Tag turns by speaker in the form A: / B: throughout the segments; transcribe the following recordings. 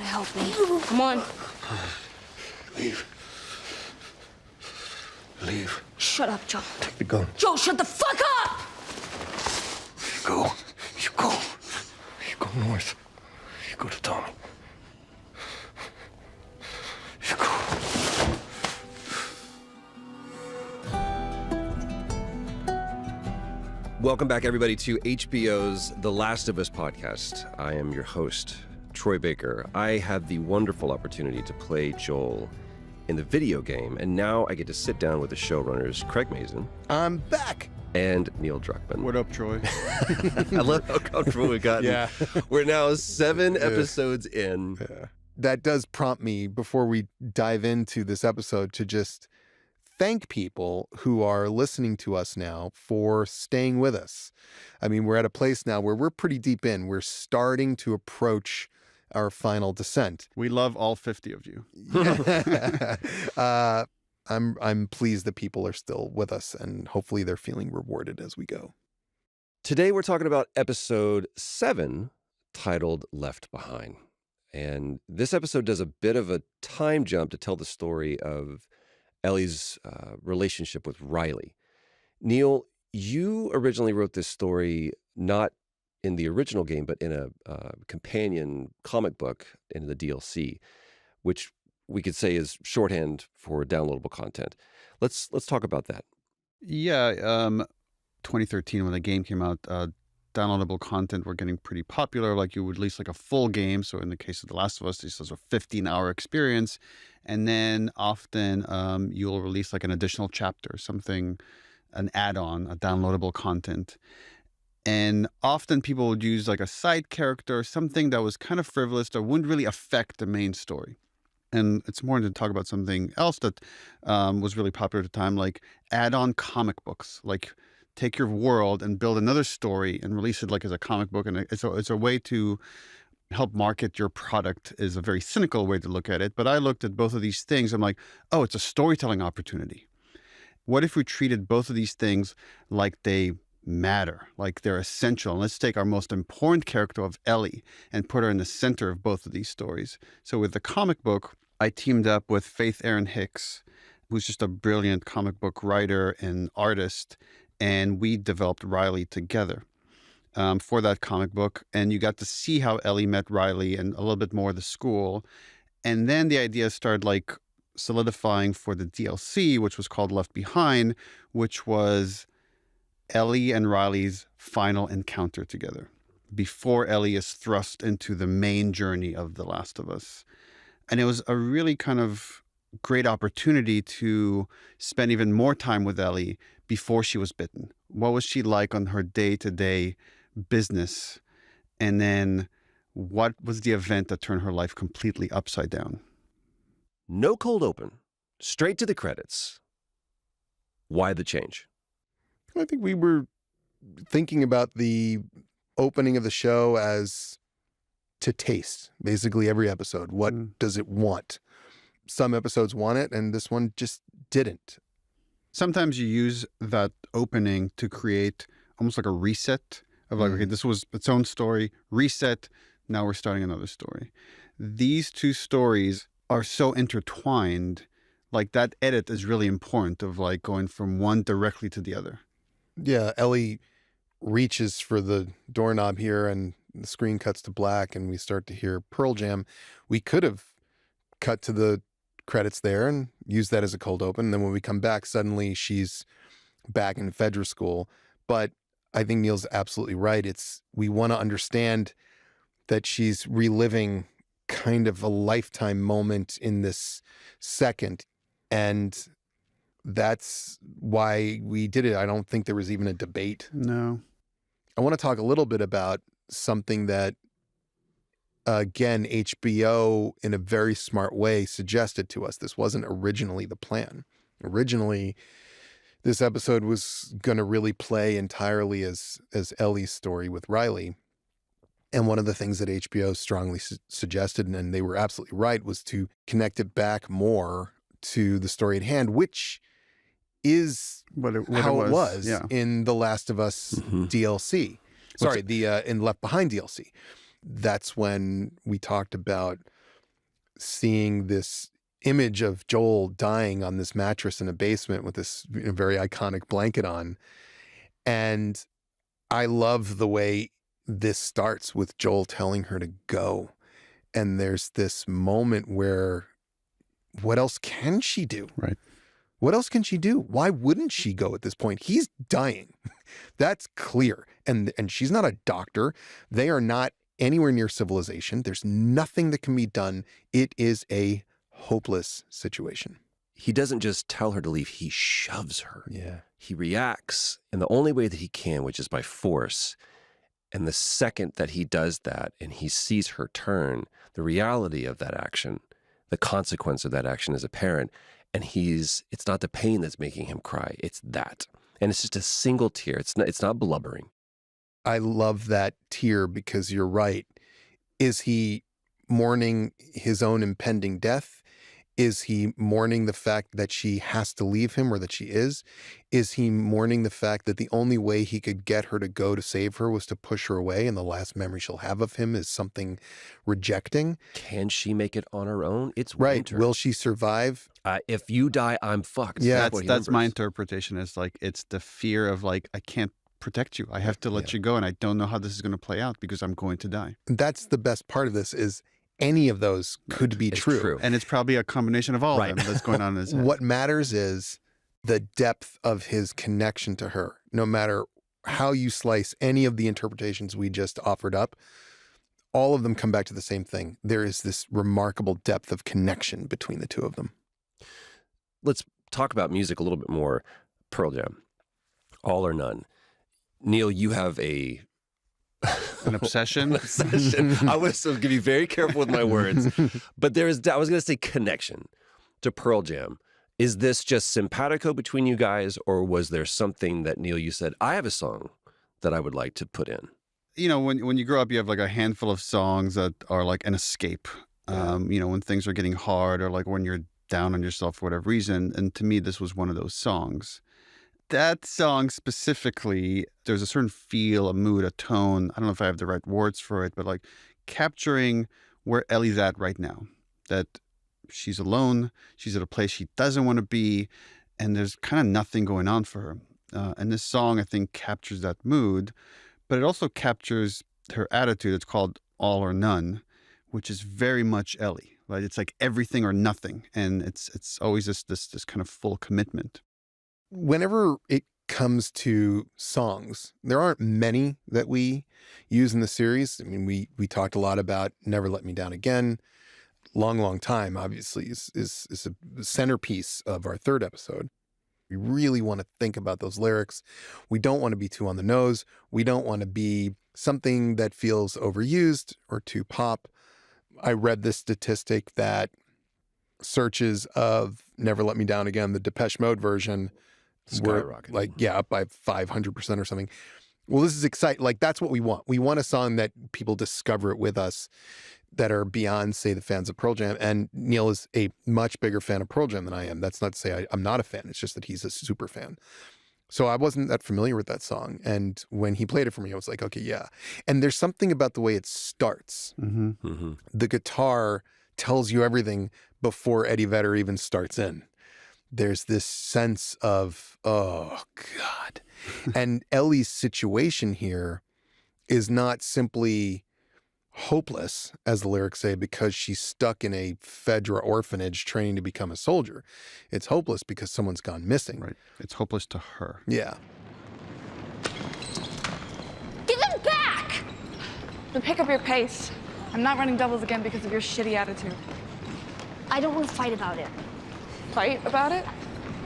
A: gotta help me. Come on.
B: Leave. Leave.
A: Shut up, Joe.
B: Take the gun.
A: Joe, shut the fuck up!
B: You go. You go. You go north. You go to Tommy. You go.
C: Welcome back, everybody, to HBO's The Last of Us podcast. I am your host, Troy Baker. I had the wonderful opportunity to play Joel in the video game, and now I get to sit down with the showrunners, Craig Mazin.
D: I'm back.
C: And Neil Druckmann.
D: What up, Troy?
C: I love how comfortable we've gotten.
D: Yeah.
C: We're now 7 episodes in.
D: Yeah. That does prompt me, before we dive into this episode, to just thank people who are listening to us now for staying with us. I mean, we're at a place now where we're pretty deep in. We're starting to approach our final descent.
E: We love all 50 of you.
D: I'm pleased that people are still with us, and hopefully they're feeling rewarded as we go.
C: Today we're talking about episode 7, titled Left Behind. And this episode does a bit of a time jump to tell the story of Ellie's relationship with Riley. Neil, you originally wrote this story not in the original game, but in a companion comic book in the DLC, which we could say is shorthand for downloadable content. Let's talk about that.
E: Yeah, 2013 when the game came out, downloadable content were getting pretty popular. Like, you would release like a full game. So in the case of The Last of Us, this was a 15-hour experience. And then often you'll release like an additional chapter, something, an add-on, a downloadable content. And often people would use like a side character, something that was kind of frivolous or wouldn't really affect the main story. And it's more to talk about something else that was really popular at the time, like add-on comic books. Like, take your world and build another story and release it like as a comic book. And it's a way to help market your product. Is a very cynical way to look at it. But I looked at both of these things. I'm like, oh, it's a storytelling opportunity. What if we treated both of these things like they matter, like they're essential? And let's take our most important character of Ellie and put her in the center of both of these stories. So with the comic book, I teamed up with Faith Erin Hicks, who's just a brilliant comic book writer and artist, and we developed Riley together for that comic book. And you got to see how Ellie met Riley and a little bit more of the school. And then the idea started like solidifying for the DLC, which was called Left Behind, which was Ellie and Riley's final encounter together before Ellie is thrust into the main journey of The Last of Us. And it was a really kind of great opportunity to spend even more time with Ellie before she was bitten. What was she like on her day-to-day business? And then what was the event that turned her life completely upside down?
C: No cold open, straight to the credits. Why the change?
D: I think we were thinking about the opening of the show as to taste, basically every episode. What does it want? Some episodes want it, and this one just didn't.
E: Sometimes you use that opening to create almost like a reset of like, okay, this was its own story, reset, now we're starting another story. These two stories are so intertwined, like that edit is really important of like going from one directly to the other.
D: Yeah, Ellie reaches for the doorknob here and the screen cuts to black and we start to hear Pearl Jam. We could have cut to the credits there and used that as a cold open. And then when we come back, suddenly she's back in Fedra school. But I think Neil's absolutely right. We want to understand that she's reliving kind of a lifetime moment in this second. And that's why we did it. I don't think there was even a debate.
E: No.
D: I want to talk a little bit about something that, again, HBO in a very smart way suggested to us. This wasn't originally the plan. Originally, this episode was going to really play entirely as Ellie's story with Riley. And one of the things that HBO strongly suggested, and they were absolutely right, was to connect it back more to the story at hand, which is what it was
E: yeah.
D: in The Last of Us DLC. Sorry, in Left Behind DLC. That's when we talked about seeing this image of Joel dying on this mattress in a basement with this very iconic blanket on. And I love the way this starts with Joel telling her to go. And there's this moment where what else can she do?
E: Right.
D: What else can she do? Why wouldn't she go at this point? He's dying. That's clear. And she's not a doctor. They are not anywhere near civilization. There's nothing that can be done. It is a hopeless situation.
C: He doesn't just tell her to leave, he shoves her.
D: Yeah.
C: He reacts in the only way that he can, which is by force. And the second that he does that and he sees her turn, the reality of that action, the consequence of that action is apparent. And it's not the pain that's making him cry. It's that. And it's just a single tear. It's not blubbering.
D: I love that tear because you're right. Is he mourning his own impending death? Is he mourning the fact that she has to leave him or that she is? Is he mourning the fact that the only way he could get her to go to save her was to push her away and the last memory she'll have of him is something rejecting?
C: Can she make it on her own? It's
D: Right.
C: winter.
D: Will she survive?
C: If you die, I'm fucked.
D: Yeah,
E: That's my interpretation. Is like it's the fear of like I can't protect you. I have to let you go, and I don't know how this is going to play out because I'm going to die.
D: That's the best part of this is any of those could be
C: It's
D: true.
C: true.
E: And it's probably a combination of all of them that's going on in his head.
D: What matters is the depth of his connection to her. No matter how you slice any of the interpretations we just offered up, all of them come back to the same thing. There is this remarkable depth of connection between the two of them.
C: Let's talk about music a little bit more. Pearl Jam, All or None. Neil, you have an
E: obsession.
C: obsession. I was going to be very careful with my words, but I was going to say connection to Pearl Jam. Is this just simpatico between you guys, or was there something that, Neil, you said, I have a song that I would like to put in?
E: You know, when you grow up, you have like a handful of songs that are like an escape. You know, when things are getting hard or like when you're down on yourself for whatever reason. And to me, this was one of those songs. That song specifically, there's a certain feel, a mood, a tone. I don't know if I have the right words for it, but like capturing where Ellie's at right now. That she's alone, she's at a place she doesn't want to be, and there's kind of nothing going on for her. And this song, I think, captures that mood, but it also captures her attitude. It's called All or None, which is very much Ellie, right? It's like everything or nothing, and it's always this kind of full commitment.
D: Whenever it comes to songs, there aren't many that we use in the series. I mean, we talked a lot about Never Let Me Down Again. Long Time, obviously, is a centerpiece of our third episode. We really want to think about those lyrics. We don't want to be too on the nose. We don't want to be something that feels overused or too pop. I read this statistic that searches of Never Let Me Down Again, the Depeche Mode version, were
C: Skyrocketing.
D: like, up by 500% or something. Well, this is exciting. Like, that's what we want. We want a song that people discover it with us that are beyond, say, the fans of Pearl Jam. And Neil is a much bigger fan of Pearl Jam than I am. That's not to say I'm not a fan. It's just that he's a super fan. So I wasn't that familiar with that song. And when he played it for me, I was like, okay, yeah. And there's something about the way it starts.
E: Mm-hmm.
C: Mm-hmm.
D: The guitar tells you everything before Eddie Vedder even starts in. There's this sense of, oh, God. And Ellie's situation here is not simply hopeless, as the lyrics say, because she's stuck in a Fedra orphanage training to become a soldier. It's hopeless because someone's gone missing.
E: Right. It's hopeless to her.
D: Yeah.
A: Give him back!
F: Then pick up your pace. I'm not running doubles again because of your shitty attitude.
A: I don't want to fight about it.
F: Fight about it?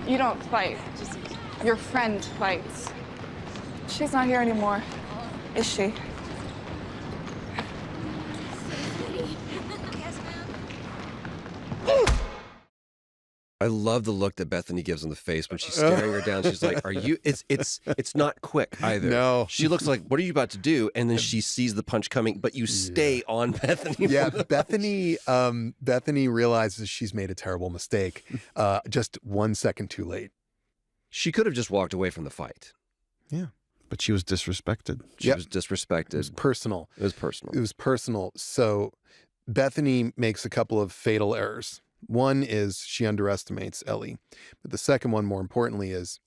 F: You don't fight. Your friend fights. She's not here anymore, is she?
C: I love the look that Bethany gives on the face when she's staring her down. She's like, "Are you?" It's not quick either.
D: No.
C: She looks like, "What are you about to do?" And then she sees the punch coming, but you stay on Bethany.
D: Yeah, Bethany realizes she's made a terrible mistake just 1 second too late.
C: She could have just walked away from the fight.
D: Yeah.
E: But she was disrespected.
C: She
D: Yep.
C: was disrespected.
D: It was personal.
C: It was personal.
D: It was personal. So Bethany makes a couple of fatal errors. One is she underestimates Ellie. But the second one, more importantly, is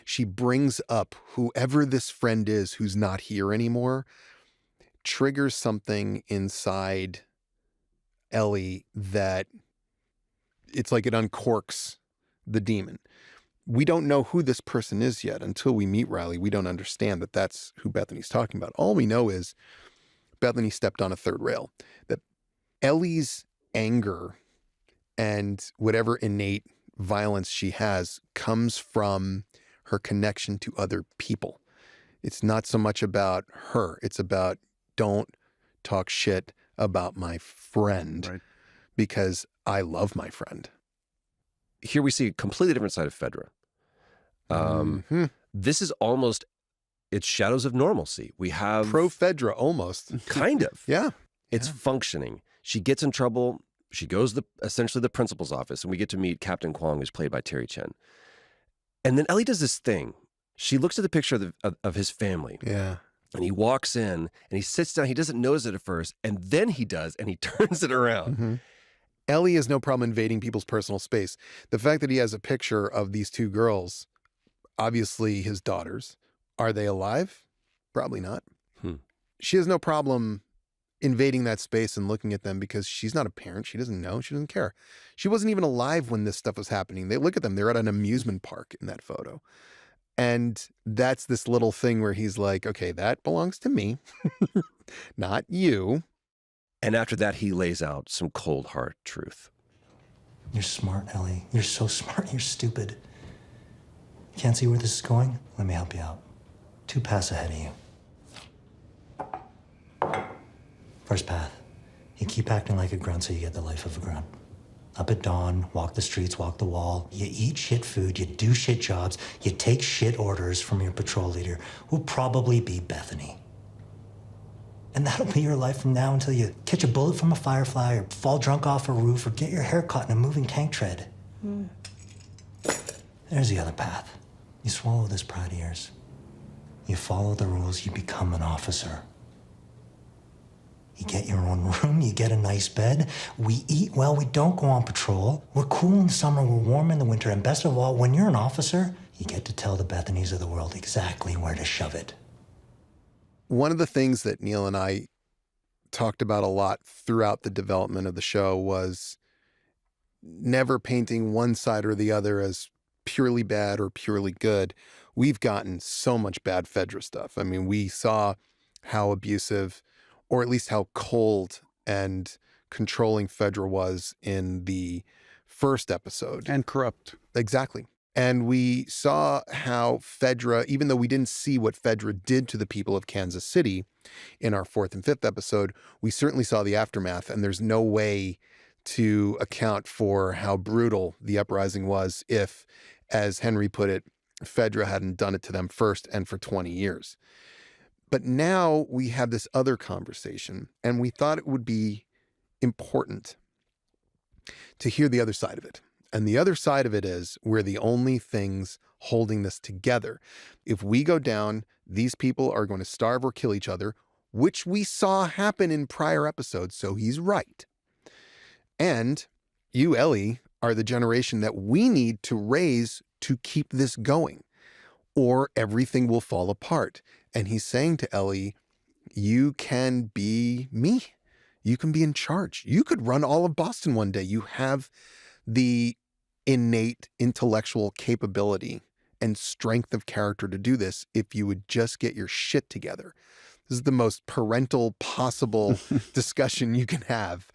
D: she brings up whoever this friend is who's not here anymore, triggers something inside Ellie that it's like it uncorks the demon. We don't know who this person is yet. Until we meet Riley, we don't understand that that's who Bethany's talking about. All we know is Bethany stepped on a third rail, that Ellie's anger and whatever innate violence she has comes from her connection to other people. It's not so much about her. It's about, don't talk shit about my friend,
E: Right.
D: because I love my friend.
C: Here we see a completely different side of Fedra. This is almost, it's shadows of normalcy. We have
D: Pro Fedra, almost.
C: kind of.
D: Yeah.
C: It's functioning. She gets in trouble. She goes to essentially the principal's office, and we get to meet Captain Kwong, who's played by Terry Chen. And then Ellie does this thing. She looks at the picture of his family.
D: Yeah.
C: And he walks in and he sits down. He doesn't notice it at first. And then he does, and he turns it around.
D: Ellie has no problem invading people's personal space. The fact that he has a picture of these two girls, obviously his daughters, are they alive? Probably not. She has no problem invading that space and looking at them because she's not a parent. She doesn't know. She doesn't care. She wasn't even alive when this stuff was happening. They look at them. They're at an amusement park in that photo. And that's this little thing where he's like, okay, that belongs to me, not you.
C: And after that, he lays out some cold, hard truth.
G: You're smart, Ellie. You're so smart. You're stupid. Can't see where this is going? Let me help you out. 2 paths ahead of you. First path. You keep acting like a grunt so you get the life of a grunt. Up at dawn, walk the streets, walk the wall. You eat shit food, you do shit jobs, you take shit orders from your patrol leader, who'll probably be Bethany. And that'll be your life from now until you catch a bullet from a firefly, or fall drunk off a roof, or get your hair caught in a moving tank tread. There's the other path. You swallow this pride of yours. You follow the rules, you become an officer. You get your own room, you get a nice bed. We eat well, we don't go on patrol. We're cool in the summer, we're warm in the winter, and best of all, when you're an officer, you get to tell the Bethanys of the world exactly where to shove it.
D: One of the things that Neil and I talked about a lot throughout the development of the show was never painting one side or the other as purely bad or purely good. We've gotten so much bad Fedra stuff. I mean, we saw how abusive, or at least how cold and controlling Fedra was in the first episode.
E: And corrupt.
D: Exactly. And we saw how Fedra, even though we didn't see what Fedra did to the people of Kansas City in our 4th and 5th episode, we certainly saw the aftermath, and there's no way to account for how brutal the uprising was if, as Henry put it, Fedra hadn't done it to them first and for 20 years. But now we have this other conversation, and we thought it would be important to hear the other side of it. And the other side of it is we're the only things holding this together. If we go down, these people are going to starve or kill each other, which we saw happen in prior episodes, so he's right. And you, Ellie, are the generation that we need to raise to keep this going, or everything will fall apart. And he's saying to Ellie, you can be me. You can be in charge. You could run all of Boston one day. You have the innate intellectual capability and strength of character to do this if you would just get your shit together. This is the most parental possible discussion you can have.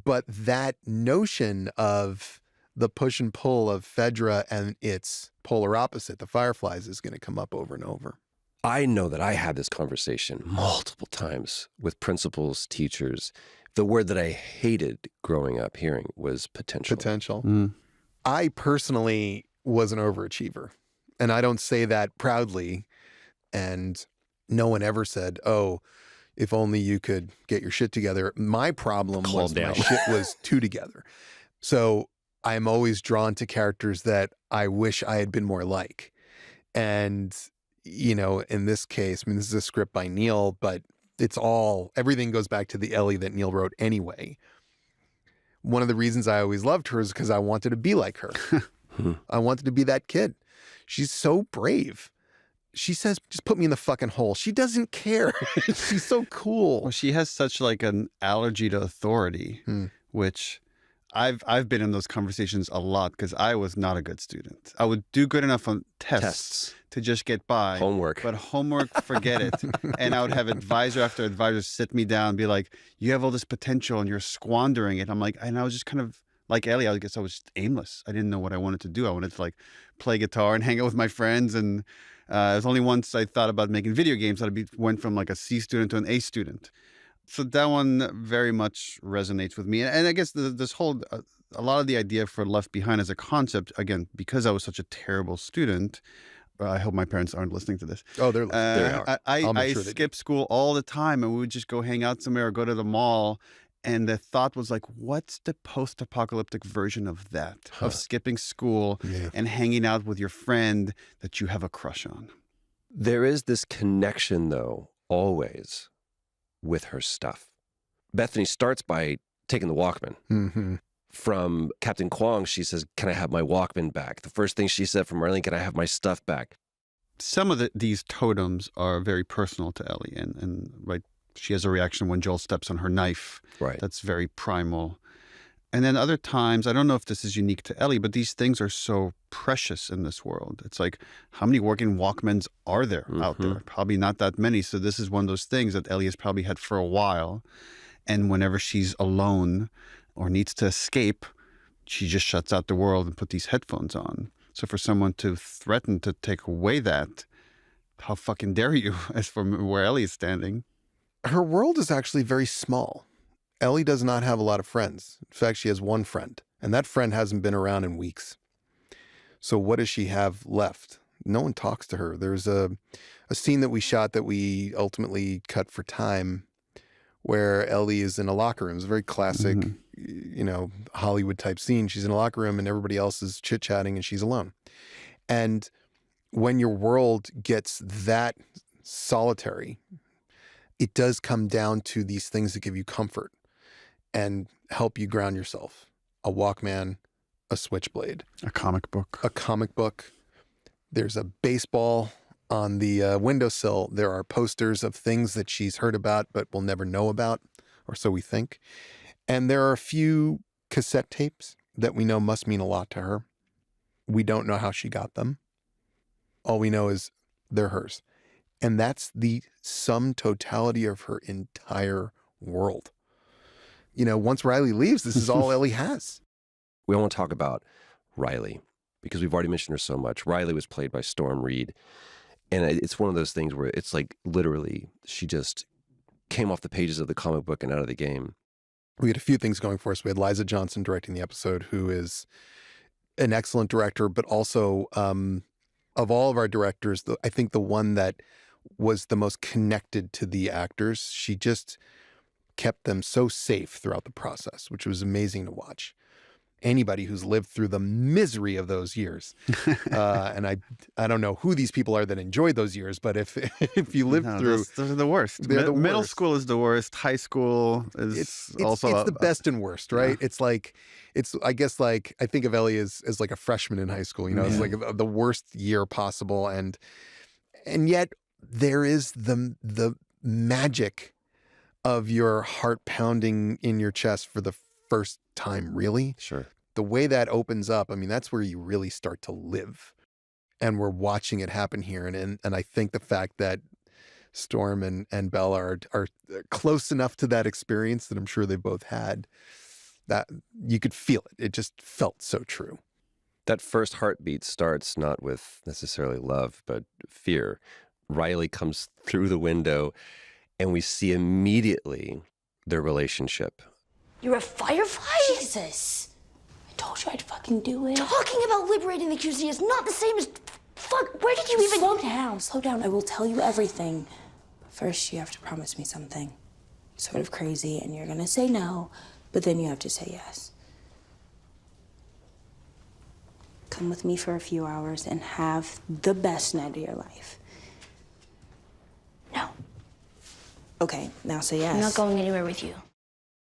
D: But that notion of the push and pull of Fedra and its polar opposite, the Fireflies, is going to come up over and over.
C: I know that I had this conversation multiple times with principals, teachers. The word that I hated growing up hearing was potential.
D: Potential. I personally was an overachiever, and I don't say that proudly. And no one ever said, oh, if only you could get your shit together. My problem
C: Calm
D: was
C: down.
D: my shit was too together. So I'm always drawn to characters that I wish I had been more like. And, you know, in this case, I mean, this is a script by Neil, but everything goes back to the Ellie that Neil wrote anyway. One of the reasons I always loved her is because I wanted to be like her. I wanted to be that kid. She's so brave. She says, just put me in the fucking hole. She doesn't care. She's so cool.
E: Well, she has such like an allergy to authority, which I've been in those conversations a lot because I was not a good student. I would do good enough on tests to just get by.
C: Homework.
E: But homework, forget it. And I would have advisor after advisor sit me down and be like, you have all this potential and you're squandering it. I'm like, and I was just kind of like Ellie, I guess I was just aimless. I didn't know what I wanted to do. I wanted to like play guitar and hang out with my friends. And it was only once I thought about making video games that I went from like a C student to an A student. So that one very much resonates with me. And I guess this whole, a lot of the idea for Left Behind as a concept, again, because I was such a terrible student, I hope my parents aren't listening to this.
D: Oh, they're listening.
E: I skipped school all the time and we would just go hang out somewhere or go to the mall. And the thought was like, what's the post-apocalyptic version of that? Of skipping school and hanging out with your friend that you have a crush on.
C: There is this connection, though, always with her stuff. Bethany starts by taking the Walkman. From Captain Kwong, she says, can I have my Walkman back? The first thing she said from Marlene, can I have my stuff back?
E: Some of these totems are very personal to Ellie. And right, she has a reaction when Joel steps on her knife.
C: Right.
E: That's very primal. And then other times, I don't know if this is unique to Ellie, but these things are so precious in this world. It's like, how many working Walkmans are there out there? Probably not that many. So this is one of those things that Ellie has probably had for a while. And whenever she's alone or needs to escape, she just shuts out the world and put these headphones on. So for someone to threaten to take away that, how fucking dare you, as from where Ellie is standing.
D: Her world is actually very small. Ellie does not have a lot of friends. In fact, she has one friend, and that friend hasn't been around in weeks. So what does she have left? No one talks to her. There's a scene that we shot that we ultimately cut for time where Ellie is in a locker room. It's a very classic, Hollywood type scene. She's in a locker room and everybody else is chit-chatting and she's alone. And when your world gets that solitary, it does come down to these things that give you comfort and help you ground yourself. A Walkman, a switchblade.
E: A comic book. There's a baseball on the windowsill. There are posters of things that she's heard about but will never know about, or so we think. And there are a few cassette tapes that we know must mean a lot to her. We don't know how she got them. All we know is they're hers. And that's the sum totality of her entire world. Once Riley leaves, this is all Ellie has.
C: We want to talk about Riley because we've already mentioned her so much. Riley was played by Storm Reed. And it's one of those things where it's like literally she just came off the pages of the comic book and out of the game.
D: We had a few things going for us. We had Liza Johnson directing the episode, who is an excellent director, but also of all of our directors, I think the one that was the most connected to the actors. She just kept them so safe throughout the process, which was amazing to watch. Anybody who's lived through the misery of those years, and I don't know who these people are that enjoyed those years, but if you lived through,
E: those are the worst. Middle school is the worst. High school is also
D: it's the best and worst, right? Yeah. I guess I think of Ellie as like a freshman in high school. It's like the worst year possible, and yet there is the magic of your heart pounding in your chest for the first time, really.
C: Sure.
D: The way that opens up, that's where you really start to live. And we're watching it happen here. And I think the fact that Storm and Bella are close enough to that experience that I'm sure they both had, that you could feel it. It just felt so true.
C: That first heartbeat starts not with necessarily love, but fear. Riley comes through the window and we see immediately their relationship.
A: You're a firefly?
H: Jesus. I told you I'd fucking do it.
A: Talking about liberating the QZ is not the same as... Fuck, where did you even...
H: Slow down. I will tell you everything. But first, you have to promise me something. Sort of crazy, and you're gonna say no, but then you have to say yes. Come with me for a few hours and have the best night of your life.
A: No.
H: Okay, now say yes.
A: I'm not going anywhere with you.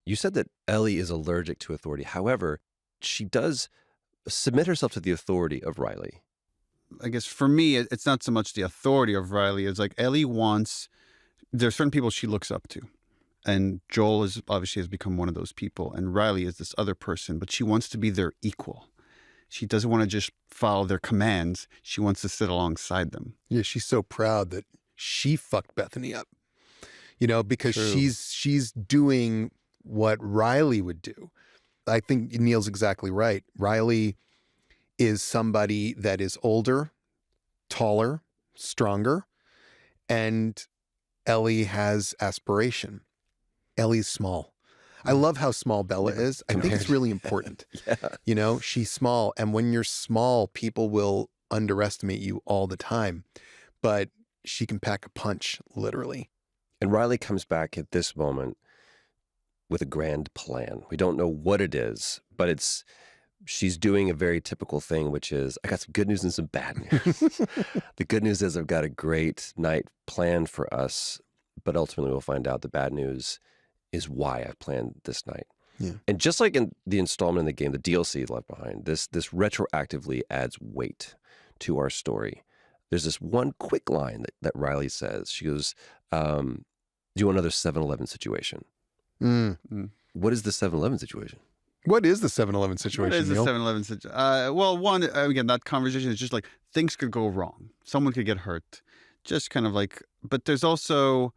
C: You said that Ellie is allergic to authority. However, she does submit herself to the authority of Riley.
E: I guess for me, it's not so much the authority of Riley. It's like Ellie wants, there's certain people she looks up to. And Joel is obviously has become one of those people. And Riley is this other person, but she wants to be their equal. She doesn't want to just follow their commands. She wants to sit alongside them.
D: Yeah, she's so proud that she fucked Bethany up, because
E: True.
D: she's doing what Riley would do. I think Neil's exactly right. Riley is somebody that is older, taller, stronger, and Ellie has aspiration. Ellie's small. I love how small Bella is. I think it's really important.
C: Yeah.
D: She's small. And when you're small, people will underestimate you all the time. But she can pack a punch, literally.
C: And Riley comes back at this moment with a grand plan. We don't know what it is, but she's doing a very typical thing, which is, I got some good news and some bad news. The good news is I've got a great night planned for us, but ultimately we'll find out the bad news is why I've planned this night.
D: Yeah.
C: And just like in the installment in the game, the DLC Left Behind, this retroactively adds weight to our story. There's this one quick line that Riley says. She goes, do you want another 7-Eleven situation? What is the 7-Eleven situation?
D: What is the 7-Eleven situation,
E: What is the
D: Neil?
E: 7-Eleven situation? Well, one, again, that conversation is just like things could go wrong. Someone could get hurt. Just kind of like, but there's also,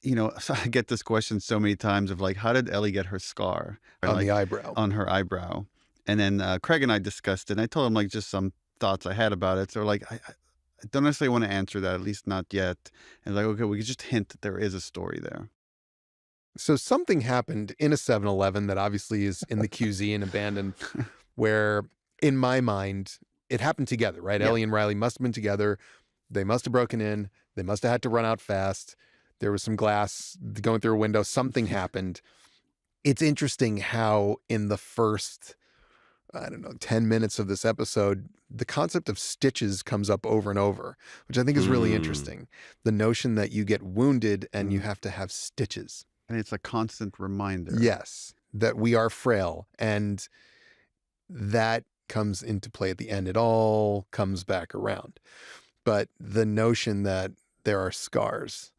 E: so I get this question so many times of like, how did Ellie get her scar? Or
D: On
E: like,
D: the eyebrow.
E: on her eyebrow. And then Craig and I discussed it, and I told him like just some thoughts I had about it. So like, I don't necessarily want to answer that, at least not yet. And like, okay, we could just hint that there is a story there.
D: So something happened in a 7-Eleven that obviously is in the QZ and abandoned, where in my mind, it happened together, right?
E: Yeah.
D: Ellie and Riley must have been together. They must have broken in. They must have had to run out fast. There was some glass going through a window. Something happened. It's interesting how in the first, 10 minutes of this episode, the concept of stitches comes up over and over, which I think is really interesting. The notion that you get wounded and you have to have stitches.
E: And it's a constant reminder.
D: Yes, that we are frail. And that comes into play at the end. It all comes back around. But the notion that there are scars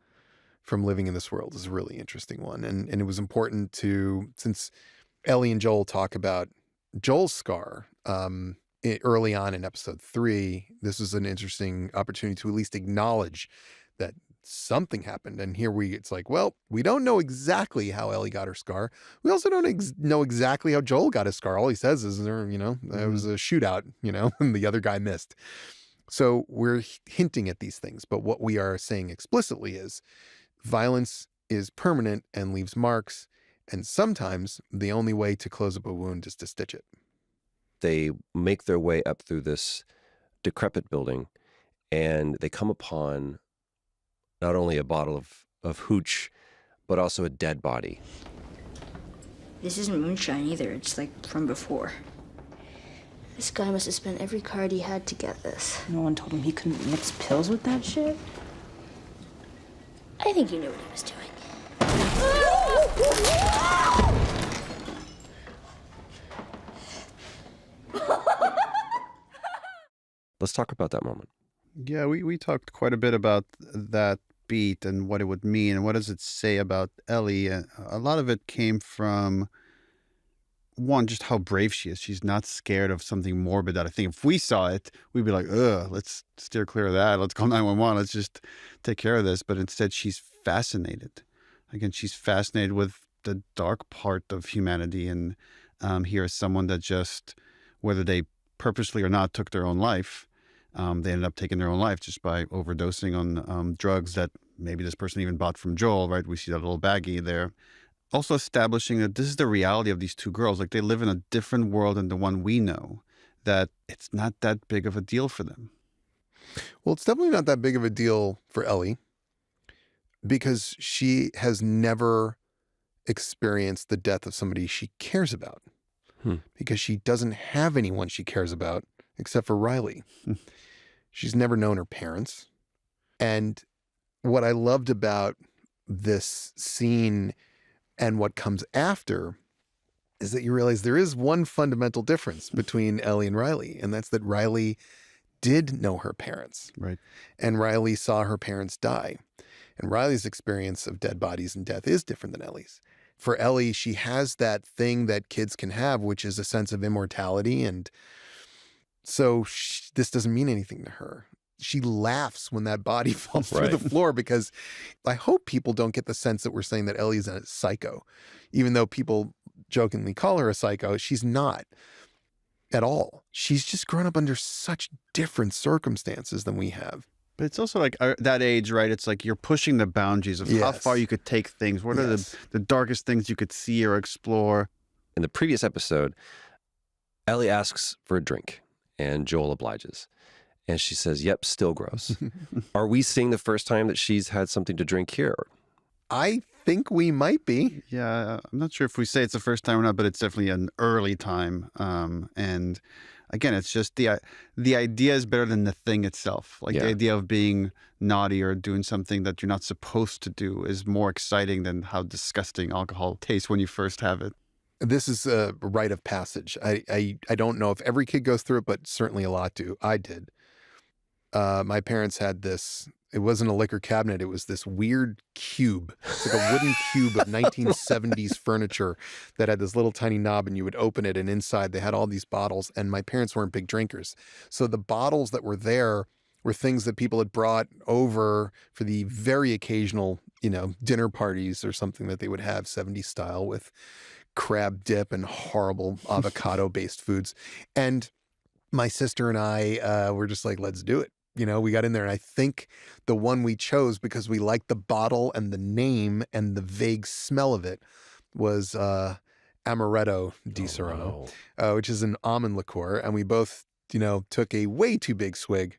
D: from living in this world is a really interesting one. And it was important since Ellie and Joel talk about Joel's scar early on in episode 3, this is an interesting opportunity to at least acknowledge that something happened. And here it's like, well, we don't know exactly how Ellie got her scar. We also don't know exactly how Joel got his scar. All he says is, it was a shootout, and the other guy missed. So we're hinting at these things. But what we are saying explicitly is violence is permanent and leaves marks. And sometimes the only way to close up a wound is to stitch it.
C: They make their way up through this decrepit building, and they come upon not only a bottle of hooch, but also a dead body.
A: This isn't moonshine either. It's like from before. This guy must have spent every card he had to get this.
H: No one told him he couldn't mix pills with that shit?
A: I think he knew what he was doing.
C: Let's talk about that moment.
E: Yeah, we talked quite a bit about that beat and what it would mean and what does it say about Ellie. And a lot of it came from, one, just how brave she is. She's not scared of something morbid that I think if we saw it, we'd be like, ugh, let's steer clear of that. Let's call 911. Let's just take care of this. But instead, she's fascinated. Again, she's fascinated with the dark part of humanity. And here is someone that just, whether they purposely or not, took their own life. They ended up taking their own life just by overdosing on drugs that maybe this person even bought from Joel, right? We see that little baggie there. Also establishing that this is the reality of these two girls. Like, they live in a different world than the one we know, that it's not that big of a deal for them.
D: Well, it's definitely not that big of a deal for Ellie because she has never experienced the death of somebody she cares about because she doesn't have anyone she cares about except for Riley. She's never known her parents. And what I loved about this scene and what comes after is that you realize there is one fundamental difference between Ellie and Riley, and that's that Riley did know her parents.
E: Right.
D: And Riley saw her parents die. And Riley's experience of dead bodies and death is different than Ellie's. For Ellie, she has that thing that kids can have, which is a sense of immortality. And so this doesn't mean anything to her. She laughs when that body falls through the floor, because I hope people don't get the sense that we're saying that Ellie's a psycho. Even though people jokingly call her a psycho, she's not at all. She's just grown up under such different circumstances than we have.
E: But it's also like that age, right? It's like you're pushing the boundaries of how far you could take things. What are the darkest things you could see or explore?
C: In the previous episode, Ellie asks for a drink, and Joel obliges. And she says, yep, still gross. Are we seeing the first time that she's had something to drink here?
D: I think we might be.
E: Yeah, I'm not sure if we say it's the first time or not, but it's definitely an early time. And again, it's just the idea is better than the thing itself. Like the idea of being naughty or doing something that you're not supposed to do is more exciting than how disgusting alcohol tastes when you first have it.
D: This is a rite of passage. I don't know if every kid goes through it, but certainly a lot do. I did. My parents had this. It wasn't a liquor cabinet. It was this weird cube. It's like a wooden cube of 1970s furniture that had this little tiny knob, and you would open it, and inside they had all these bottles, and my parents weren't big drinkers. So the bottles that were there were things that people had brought over for the very occasional, dinner parties or something that they would have 70s style with crab dip and horrible avocado-based foods. And my sister and I were just like, let's do it. We got in there, and I think the one we chose because we liked the bottle and the name and the vague smell of it was Amaretto di Serrano, which is an almond liqueur. And we both, took a way too big swig,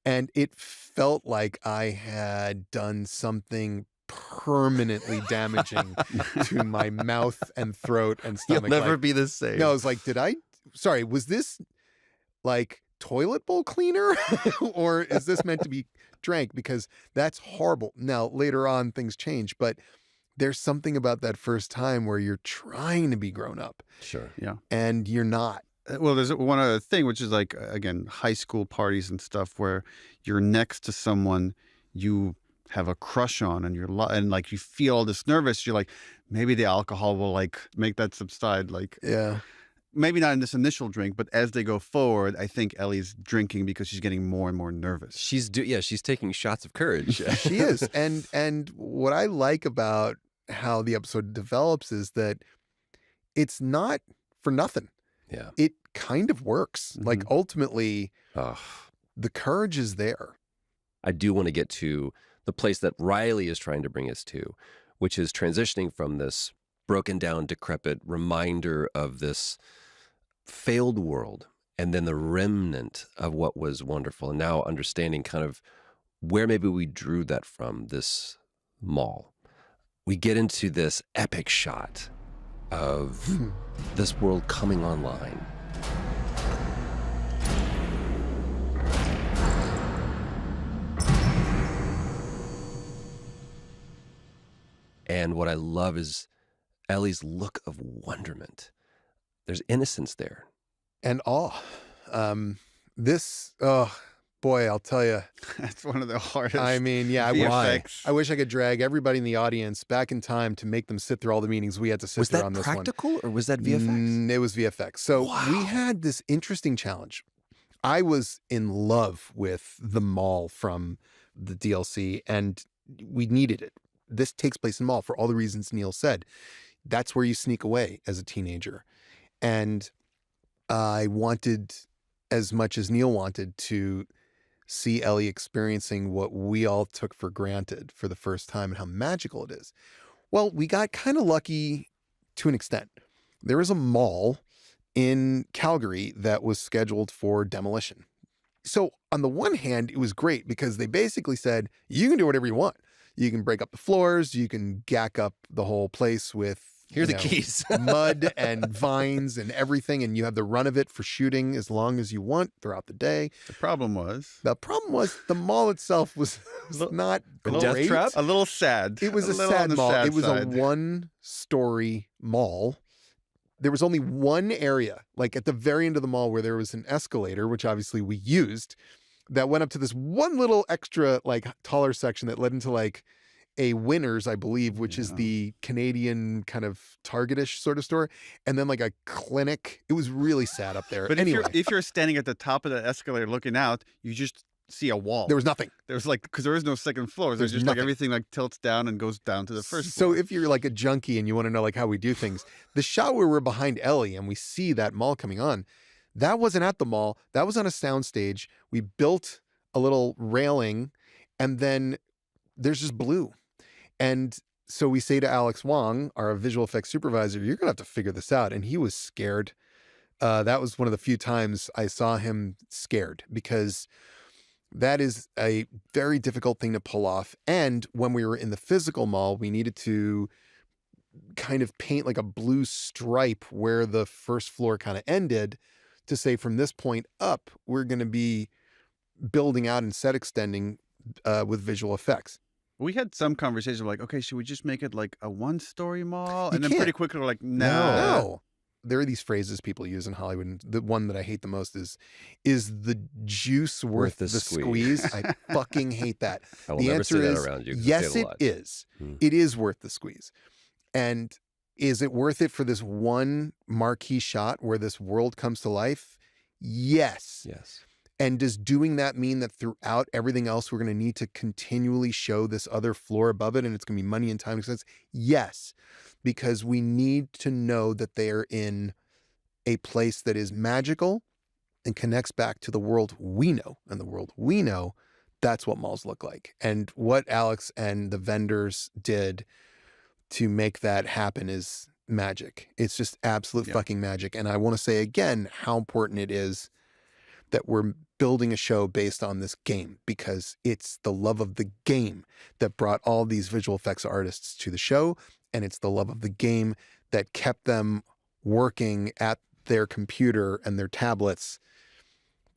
D: and it felt like I had done something permanently damaging to my mouth and throat and stomach.
C: You'll never be the same.
D: No, I was like, was this like toilet bowl cleaner or is this meant to be drank? Because that's horrible. Now, later on, things change, but there's something about that first time where you're trying to be grown up.
C: Sure.
E: Yeah.
D: And you're not.
E: Well, there's one other thing, which is like, again, high school parties and stuff where you're next to someone you have a crush on, and and like you feel all this nervous. You're like, maybe the alcohol will like make that subside. Like,
D: yeah.
E: Maybe not in this initial drink, but as they go forward, I think Ellie's drinking because she's getting more and more nervous.
C: She's taking shots of courage.
D: She is. And what I like about how the episode develops is that it's not for nothing.
C: Yeah.
D: It kind of works.
E: Mm-hmm.
D: Like ultimately, the courage is there.
C: I do want to get to the place that Riley is trying to bring us to, which is transitioning from this broken down, decrepit reminder of this failed world, and then the remnant of what was wonderful, and now understanding kind of where maybe we drew that from, this mall. We get into this epic shot of this world coming online. And what I love is Ellie's look of wonderment. There's innocence there.
D: And awe. Boy, I'll tell you.
E: That's one of the hardest.
D: I mean, yeah, I wish I could drag everybody in the audience back in time to make them sit through all the meetings we had to sit through on this one.
C: Was that practical or was that VFX?
D: It was VFX. So we had this interesting challenge. I was in love with the mall from the DLC, and we needed it. This takes place in mall for all the reasons Neil said. That's where you sneak away as a teenager. And I wanted, as much as Neil wanted, to see Ellie experiencing what we all took for granted for the first time and how magical it is. Well, we got kind of lucky to an extent. There is a mall in Calgary that was scheduled for demolition. So on the one hand, it was great because they basically said, you can do whatever you want. You can break up the floors. You can gack up the whole place with
C: Here are the
D: you know,
C: keys.
D: mud and vines and everything, and you have the run of it for shooting as long as you want throughout the day.
E: The problem was
D: the mall itself was not
C: A
D: great.
C: death trap?
E: a little sad.
D: It was a
E: little on
D: sad
E: the
D: mall.
E: sad
D: It was
E: side.
D: a one-story mall. There was only one area, like at the very end of the mall, where there was an escalator, which obviously we used, that went up to this one little extra, like, taller section that led into like a Winners, I believe, which is the Canadian kind of Target-ish sort of store, and then like a clinic. It was really sad up there.
E: But
D: anyway,
E: if you're standing at the top of the escalator looking out, you just see a wall.
D: there was nothing.
E: There's like, because there is no second floor. There's just
D: nothing.
E: like everything like tilts down and goes down to the first
D: So
E: floor.
D: if you're like a junkie and you want to know like how we do things, the shot where we're behind Ellie and we see that mall coming on, that wasn't at the mall. That was on a sound stage. We built a little railing, and then there's just blue. And so we say to Alex Wong, our visual effects supervisor, you're going to have to figure this out. And he was scared. That was one of the few times I saw him scared, because that is a very difficult thing to pull off. And when we were in the physical mall, we needed to kind of paint like a blue stripe where the first floor kind of ended, to say from this point up, we're going to be building out and set extending with visual effects.
E: We had some conversation like, okay, should we just make it like a one-story mall?
D: You
E: And then
D: can't.
E: pretty quickly we're like,
D: No. There are these phrases people use in Hollywood, and the one that I hate the most is the juice worth the squeeze? I fucking hate that.
C: I will
D: The
C: never
D: answer
C: say that
D: is
C: around you. 'cause I
D: yes,
C: say
D: it
C: a lot.
D: is.
C: Hmm.
D: It is worth the squeeze. And is it worth it for this one marquee shot where this world comes to life? Yes.
C: Yes.
D: And does doing that mean that throughout everything else, we're going to need to continually show this other floor above it, and it's going to be money and time expense? Yes, because we need to know that they are in a place that is magical and connects back to the world we know. And the world we know, that's what malls look like. And what Alex and the vendors did to make that happen is magic. It's just absolute fucking magic. And I want to say again how important it is that we're building a show based on this game, because it's the love of the game that brought all these visual effects artists to the show, and it's the love of the game that kept them working at their computer and their tablets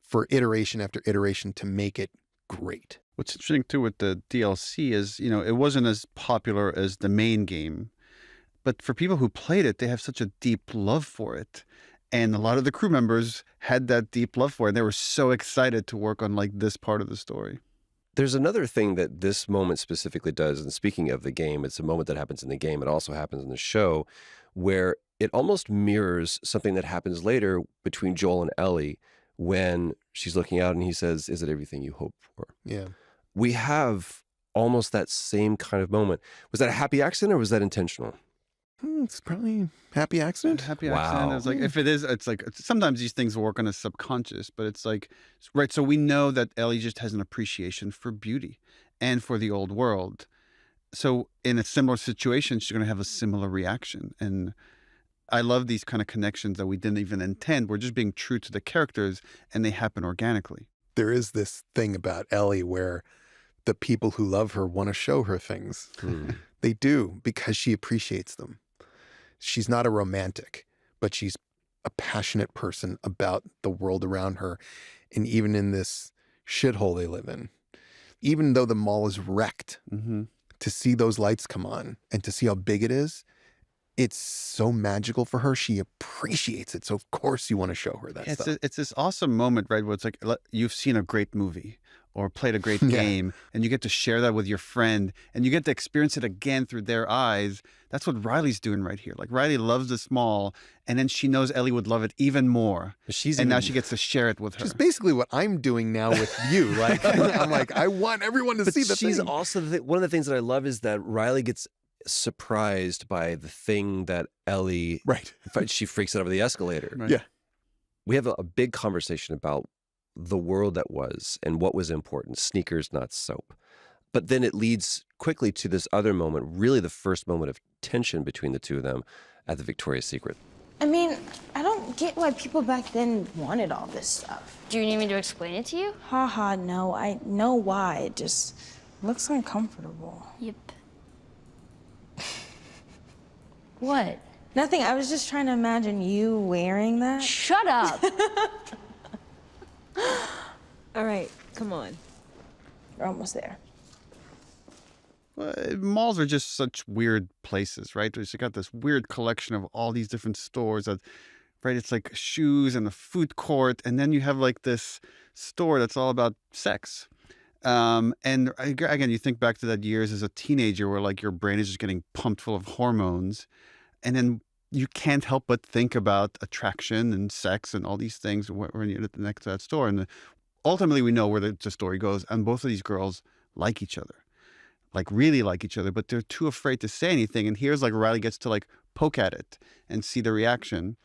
D: for iteration after iteration to make it great.
E: What's interesting too with the DLC is, it wasn't as popular as the main game, but for people who played it, they have such a deep love for it. And a lot of the crew members had that deep love for it. And they were so excited to work on like this part of the story.
C: There's another thing that this moment specifically does, and speaking of the game, it's a moment that happens in the game. It also happens in the show, where it almost mirrors something that happens later between Joel and Ellie when she's looking out and he says, "Is it everything you hoped for?"
D: Yeah.
C: We have almost that same kind of moment. Was that a happy accident or was that intentional?
D: It's probably a happy accident.
E: Happy
C: Wow.
E: accident. It's like, if it is, it's like, sometimes these things work on a subconscious, but it's like, right. So we know that Ellie just has an appreciation for beauty and for the old world. So in a similar situation, she's going to have a similar reaction. And I love these kind of connections that we didn't even intend. We're just being true to the characters, and they happen organically.
D: There is this thing about Ellie where the people who love her want to show her things. They do, because she appreciates them. She's not a romantic, but she's a passionate person about the world around her. And even in this shithole they live in, even though the mall is wrecked, to see those lights come on and to see how big it is, it's so magical for her. She appreciates it. So of course you want to show her that stuff.
E: It's this awesome moment, right? Where it's like, you've seen a great movie or played a great game, and you get to share that with your friend, and you get to experience it again through their eyes. That's what Riley's doing right here. Like, Riley loves this mall, and then she knows Ellie would love it even more. Now she gets to share it with her.
D: Which is basically what I'm doing now with you. Like, I'm like, I want everyone to see the
C: she's
D: thing.
C: also one of the things that I love is that Riley gets surprised by the thing that Ellie,
D: Right.
C: in fact, she freaks out over the escalator.
E: Right.
D: Yeah.
C: We have a big conversation about the world that was and what was important, sneakers, not soap. But then it leads quickly to this other moment, really the first moment of tension between the two of them at the Victoria's Secret.
H: I mean, I don't get why people back then wanted all this stuff.
A: Do you need me to explain it to you?
H: Haha, no, I know why. It just looks uncomfortable.
A: Yep. What?
H: Nothing. I was just trying to imagine you wearing that.
A: Shut up.
I: All right, come on.
H: We're almost there.
E: Malls are just such weird places, right? You got this weird collection of all these different stores that, right? It's like shoes and a food court, and then you have like this store that's all about sex. And again, you think back to that years as a teenager where like your brain is just getting pumped full of hormones, and then you can't help but think about attraction and sex and all these things when you're next to that store. And ultimately, we know where the story goes, and both of these girls like each other. Like really like each other, but they're too afraid to say anything. And here's like Riley gets to like poke at it and see the reaction.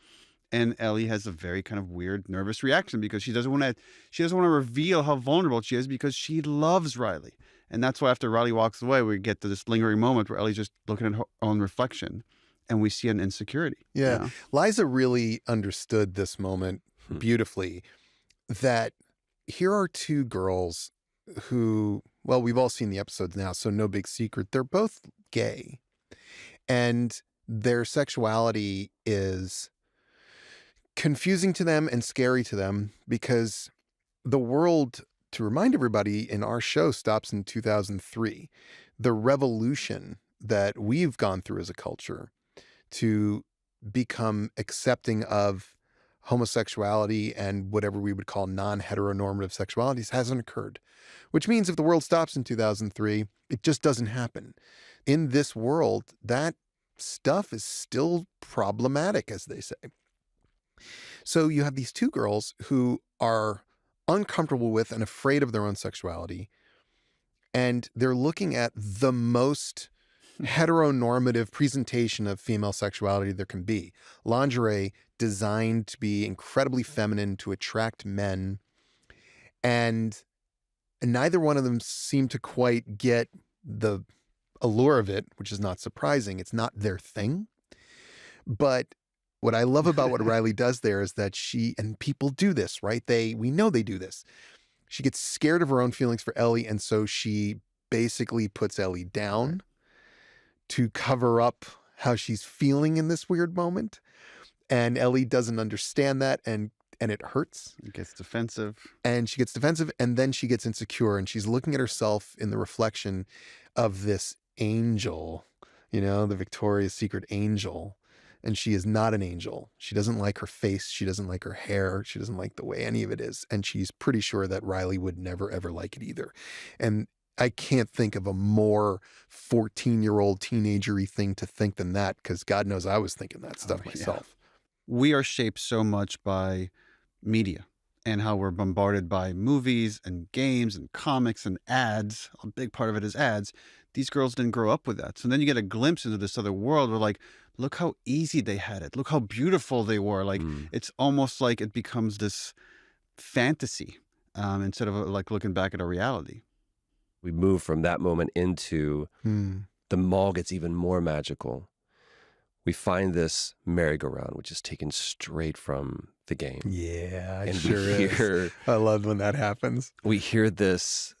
E: And Ellie has a very kind of weird, nervous reaction because she doesn't want to reveal how vulnerable she is because she loves Riley. And that's why after Riley walks away, we get to this lingering moment where Ellie's just looking at her own reflection and we see an insecurity.
D: Yeah.
E: You know?
D: Liza really understood this moment beautifully, that here are two girls who, well, we've all seen the episodes now, so no big secret. They're both gay, and their sexuality is confusing to them and scary to them because the world, to remind everybody, in our show stops in 2003. The revolution that we've gone through as a culture to become accepting of homosexuality and whatever we would call non-heteronormative sexualities hasn't occurred, which means if the world stops in 2003, it just doesn't happen. In this world, that stuff is still problematic, as they say. So you have these two girls who are uncomfortable with and afraid of their own sexuality, and they're looking at the most heteronormative presentation of female sexuality there can be. Lingerie designed to be incredibly feminine, to attract men. And neither one of them seem to quite get the allure of it, which is not surprising. It's not their thing. But what I love about what Riley does there is that she, and people do this, right? We know they do this. She gets scared of her own feelings for Ellie, and so she basically puts Ellie down to cover up how she's feeling in this weird moment. And Ellie doesn't understand that, and it hurts.
E: It gets defensive.
D: And she gets defensive, and then she gets insecure, and she's looking at herself in the reflection of this angel, the Victoria's Secret angel. And she is not an angel. She doesn't like her face. She doesn't like her hair. She doesn't like the way any of it is. And she's pretty sure that Riley would never, ever like it either. And I can't think of a more 14-year-old teenager-y thing to think than that, because God knows I was thinking that stuff myself.
E: We are shaped so much by media and how we're bombarded by movies and games and comics and ads. A big part of it is ads. These girls didn't grow up with that. So then you get a glimpse into this other world where like, look how easy they had it. Look how beautiful they were. Like it's almost like it becomes this fantasy instead of like looking back at a reality.
C: We move from that moment into the mall gets even more magical. We find this merry-go-round, which is taken straight from the game.
D: Yeah,
C: and
D: sure is. I love when that happens.
C: We hear this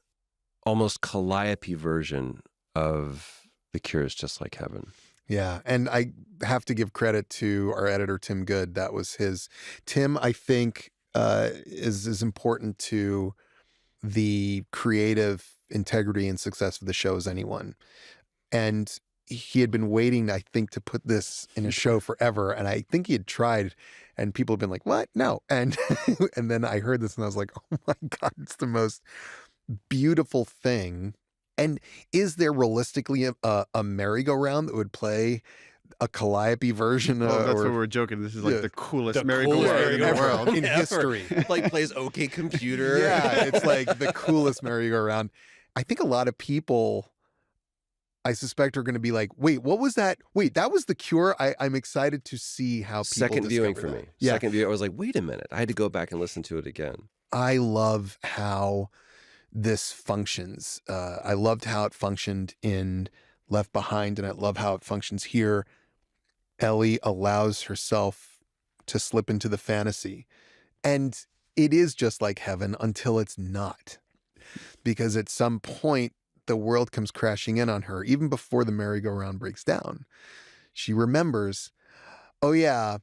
C: almost calliope version of The Cure is Just Like Heaven.
D: Yeah, and I have to give credit to our editor, Tim Good. That was his. Tim, I think, is as important to the creative integrity and success of the show as anyone. And he had been waiting, I think, to put this in a show forever. And I think he had tried, and people have been like, what? No. And and then I heard this and I was like, oh my God, it's the most beautiful thing. And is there realistically a merry-go-round that would play a calliope version of...
E: Oh, that's what we were joking. This is like the coolest merry-go-round
C: coolest
E: in the world.
D: in history.
C: Like plays OK Computer.
D: Yeah, it's like the coolest merry-go-round. I think a lot of people, I suspect, are going to be like, wait, what was that? Wait, that was The Cure? I'm excited to see how people
C: Second viewing for
D: discover
C: me.
D: that. Yeah.
C: Second viewing, I was like, wait a minute. I had to go back and listen to it again.
D: I love how this functions. I loved how it functioned in Left Behind, and I love how it functions here. Ellie allows herself to slip into the fantasy. And it is just like heaven until it's not. Because at some point, the world comes crashing in on her. Even before the merry-go-round breaks down, She remembers, oh yeah,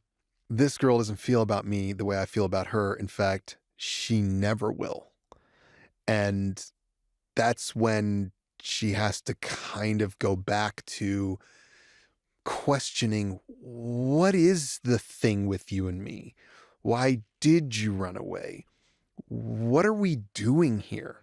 D: this girl doesn't feel about me the way I feel about her. In fact, she never will. And that's when she has to kind of go back to questioning, what is the thing with you and me? Why did you run away? What are we doing here?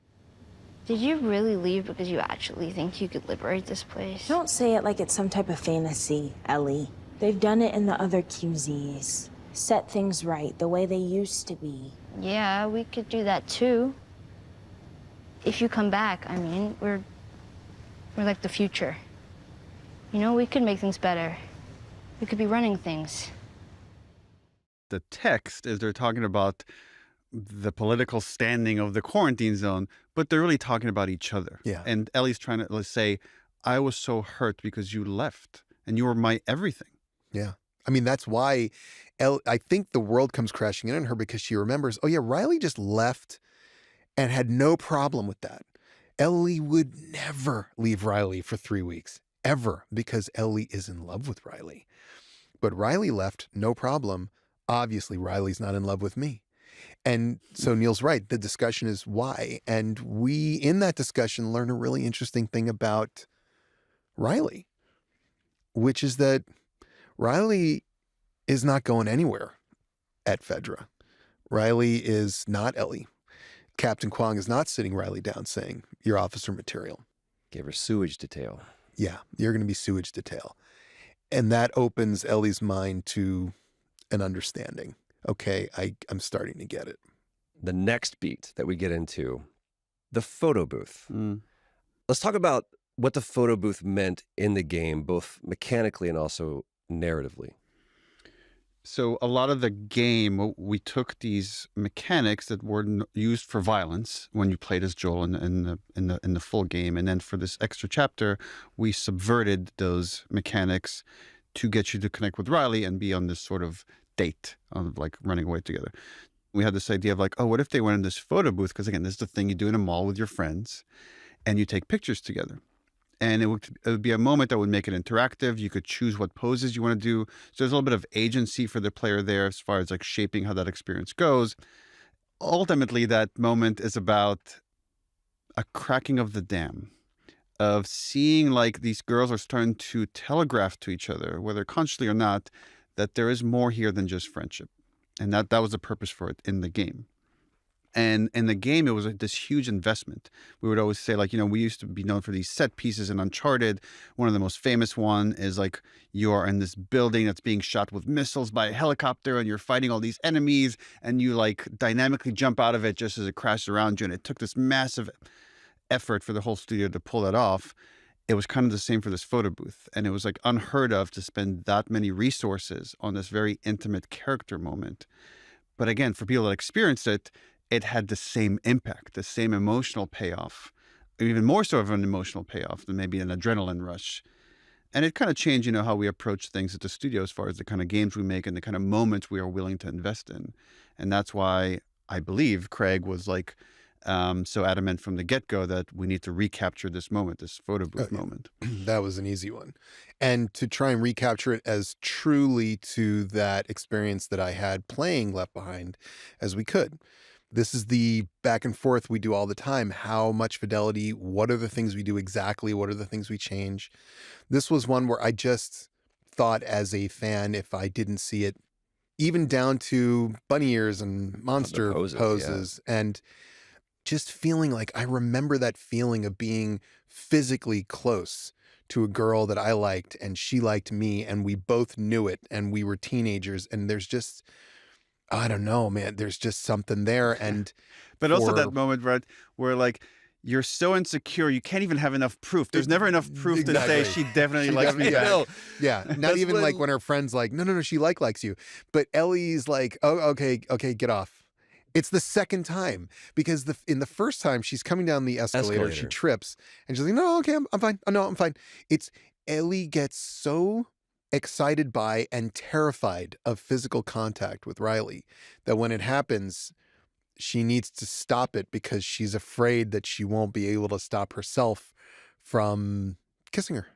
A: Did you really leave because you actually think you could liberate this place?
H: Don't say it like it's some type of fantasy, Ellie. They've done it in the other QZs. Set things right, the way they used to be.
A: Yeah, we could do that too. If you come back, I mean, we're like the future. You know, we could make things better. We could be running things.
E: The text is they're talking about the political standing of the quarantine zone, but they're really talking about each other.
D: Yeah.
E: And Ellie's trying to say, I was so hurt because you left and you were my everything.
D: Yeah. I mean, that's why I think the world comes crashing in on her, because she remembers, oh yeah, Riley just left and had no problem with that. Ellie would never leave Riley for 3 weeks, ever, because Ellie is in love with Riley. But Riley left, no problem. Obviously, Riley's not in love with me. And so Neil's right. The discussion is why. And we, in that discussion, learn a really interesting thing about Riley, which is that Riley is not going anywhere at Fedra. Riley is not Ellie. Captain Kwong is not sitting Riley down saying, you're officer material.
C: Gave her sewage detail.
D: Yeah, you're going to be sewage detail. And that opens Ellie's mind to an understanding. Okay, I'm starting to get it.
C: The next beat that we get into, the photo booth. Let's talk about what the photo booth meant in the game, both mechanically and also narratively.
E: So a lot of the game, we took these mechanics that were used for violence when you played as Joel in the full game, and then for this extra chapter, we subverted those mechanics to get you to connect with Riley and be on this sort of date of like running away together. We had this idea of like, oh, what if they went in this photo booth? Because again, this is the thing you do in a mall with your friends, and you take pictures together. And it would be a moment that would make it interactive. You could choose what poses you want to do. So there's a little bit of agency for the player there as far as like shaping how that experience goes. Ultimately, that moment is about a cracking of the dam, of seeing like these girls are starting to telegraph to each other, whether consciously or not, that there is more here than just friendship. And that was the purpose for it in the game. And in the game, it was this huge investment. We would always say, like, you know, we used to be known for these set pieces in Uncharted. One of the most famous one is like you are in this building that's being shot with missiles by a helicopter and you're fighting all these enemies and you like dynamically jump out of it just as it crashes around you. And it took this massive effort for the whole studio to pull that off. It was kind of the same for this photo booth. And it was like unheard of to spend that many resources on this very intimate character moment. But again, for people that experienced it, it had the same impact, the same emotional payoff, even more so of an emotional payoff than maybe an adrenaline rush. And it kind of changed, you know, how we approach things at the studio as far as the kind of games we make and the kind of moments we are willing to invest in. And that's why I believe Craig was like so adamant from the get-go that we need to recapture this moment, this photo booth moment.
D: That was an easy one. And to try and recapture it as truly to that experience that I had playing Left Behind as we could. This is the back and forth we do all the time. How much fidelity? What are the things we do exactly? What are the things we change? This was one where I just thought as a fan, if I didn't see it, even down to bunny ears and monster poses and just feeling like I remember that feeling of being physically close to a girl that I liked and she liked me and we both knew it and we were teenagers and there's just, I don't know, man. There's just something there. And
E: but also that moment, Brett, where like you're so insecure, you can't even have enough proof. There's never enough proof to say she definitely likes me back.
D: Yeah, not even like when her friend's like, no, she likes you. But Ellie's like, oh, okay, get off. It's the second time because in the first time she's coming down the escalator. She trips and she's like, no, okay, I'm fine. Oh, no, I'm fine. It's Ellie gets so excited by and terrified of physical contact with Riley that when it happens, she needs to stop it because she's afraid that she won't be able to stop herself from kissing her.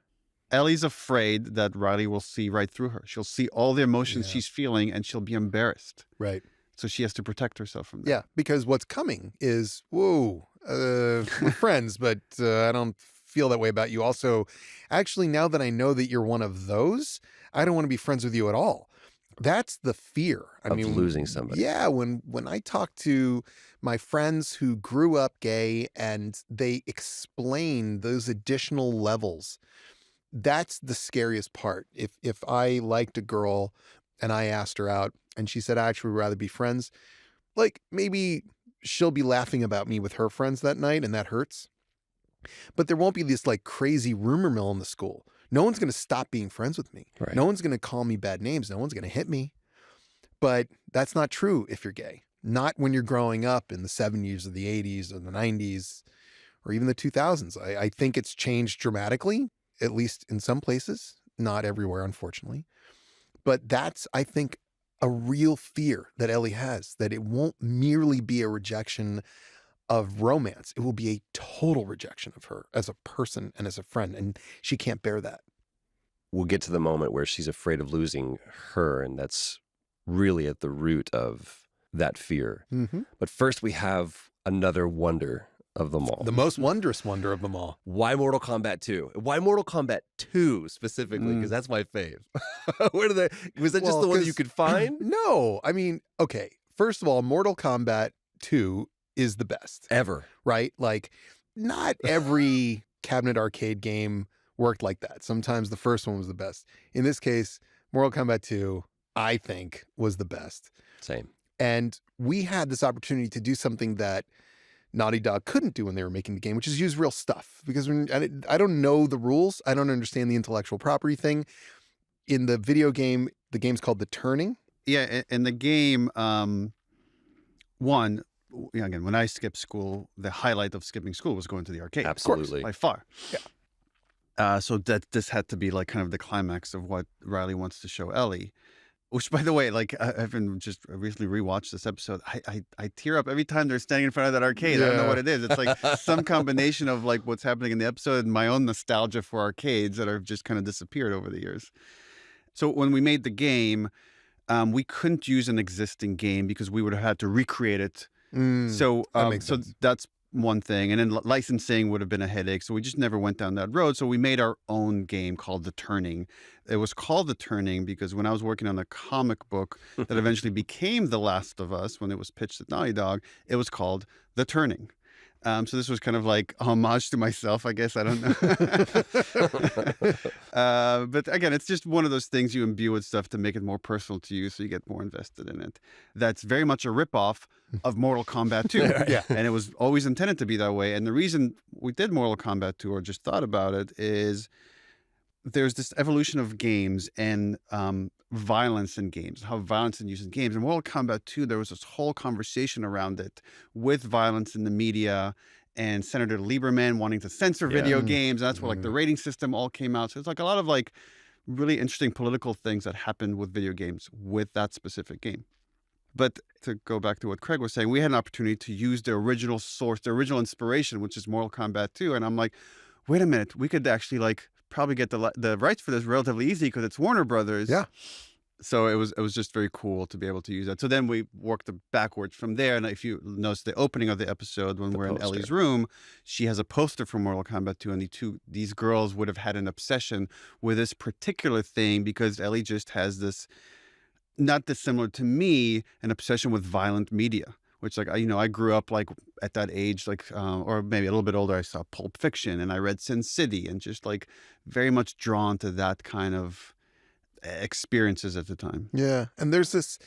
E: Ellie's afraid that Riley will see right through her. She'll see all the emotions she's feeling and she'll be embarrassed.
D: Right.
E: So she has to protect herself from that.
D: Yeah, because what's coming is, whoa, we're friends, but I don't feel that way about you. Also, actually, now that I know that you're one of those, I don't want to be friends with you at all. That's the fear. I
C: Of
D: mean,
C: losing somebody.
D: Yeah, when I talk to my friends who grew up gay and they explain those additional levels, that's the scariest part. If I liked a girl and I asked her out and she said, I actually would rather be friends, like maybe she'll be laughing about me with her friends that night and that hurts. But there won't be this like crazy rumor mill in the school. No one's going to stop being friends with me.
C: Right.
D: No one's going to call me bad names. No one's going to hit me. But that's not true if you're gay. Not when you're growing up in the 70s or the 80s or the 90s or even the 2000s. I think it's changed dramatically, at least in some places, not everywhere, unfortunately. But that's, I think, a real fear that Ellie has, that it won't merely be a rejection of romance. It will be a total rejection of her as a person and as a friend. And she can't bear that.
C: We'll get to the moment where she's afraid of losing her, and that's really at the root of that fear.
D: Mm-hmm.
C: But first, we have another wonder of them all.
D: The most wondrous wonder of them all.
C: Why Mortal Kombat 2? Why Mortal Kombat 2 specifically? Because that's my fave. Was that just the one that you could find?
D: No. I mean, okay. First of all, Mortal Kombat 2 is the best.
C: Ever.
D: Right? Like, not every cabinet arcade game worked like that. Sometimes the first one was the best. In this case, Mortal Kombat 2, I think, was the best.
C: Same.
D: And we had this opportunity to do something that Naughty Dog couldn't do when they were making the game, which is use real stuff. Because I don't know the rules. I don't understand the intellectual property thing. In the video game, the game's called The Turning.
E: Yeah, in the game, one, again, when I skipped school, the highlight of skipping school was going to the arcade.
C: Absolutely.
E: Of course, by far.
D: Yeah.
E: So that this had to be like kind of the climax of what Riley wants to show Ellie. Which, by the way, like I've been just recently rewatched this episode. I tear up every time they're standing in front of that arcade. I don't know what it is. It's like some combination of like what's happening in the episode and my own nostalgia for arcades that have just kind of disappeared over the years. So when we made the game, we couldn't use an existing game because we would have had to recreate it. So that's one thing. And then licensing would have been a headache. So we just never went down that road. So we made our own game called The Turning. It was called The Turning because when I was working on a comic book that eventually became The Last of Us, when it was pitched at Naughty Dog, it was called The Turning. So this was kind of like a homage to myself, I guess. I don't know. But again, it's just one of those things you imbue with stuff to make it more personal to you so you get more invested in it. That's very much a ripoff of Mortal Kombat 2.
D: Yeah.
E: And it was always intended to be that way. And the reason we did Mortal Kombat 2 or just thought about it is there's this evolution of games and violence in games, how violence is used in games. In Mortal Kombat 2, there was this whole conversation around it with violence in the media and Senator Lieberman wanting to censor video games. And that's where like the rating system all came out. So it's like a lot of like really interesting political things that happened with video games with that specific game. But to go back to what Craig was saying, we had an opportunity to use the original source, the original inspiration, which is Mortal Kombat 2. And I'm like, wait a minute, we could actually like probably get the rights for this relatively easy because it's Warner Brothers.
D: Yeah.
E: So it was just very cool to be able to use that. So then we worked backwards from there. And if you notice the opening of the episode when we're in Ellie's room, she has a poster from Mortal Kombat 2, and these girls would have had an obsession with this particular thing because Ellie just has this, not dissimilar to me, an obsession with violent media. Which, like, I grew up, like, at that age, like, or maybe a little bit older, I saw Pulp Fiction and I read Sin City and just, like, very much drawn to that kind of experiences at the time.
D: Yeah. And there's this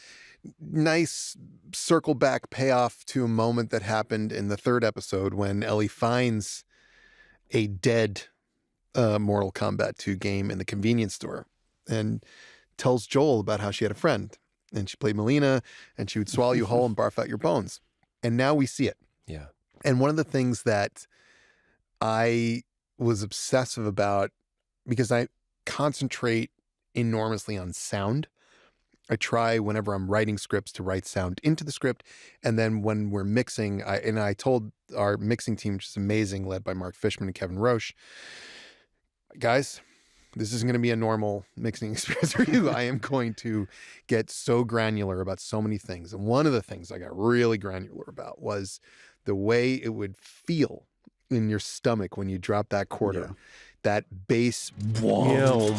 D: nice circle back payoff to a moment that happened in the third episode when Ellie finds a dead Mortal Kombat 2 game in the convenience store and tells Joel about how she had a friend. And she played Melina, and she would swallow you whole and barf out your bones. And now we see it.
C: Yeah.
D: And one of the things that I was obsessive about, because I concentrate enormously on sound, I try whenever I'm writing scripts to write sound into the script. And then when we're mixing, I told our mixing team, which is amazing, led by Mark Fishman and Kevin Roche, guys, this isn't going to be a normal mixing experience for you. I am going to get so granular about so many things. And one of the things I got really granular about was the way it would feel in your stomach when you drop that quarter.
E: Yeah.
D: That bass.
C: Yeah.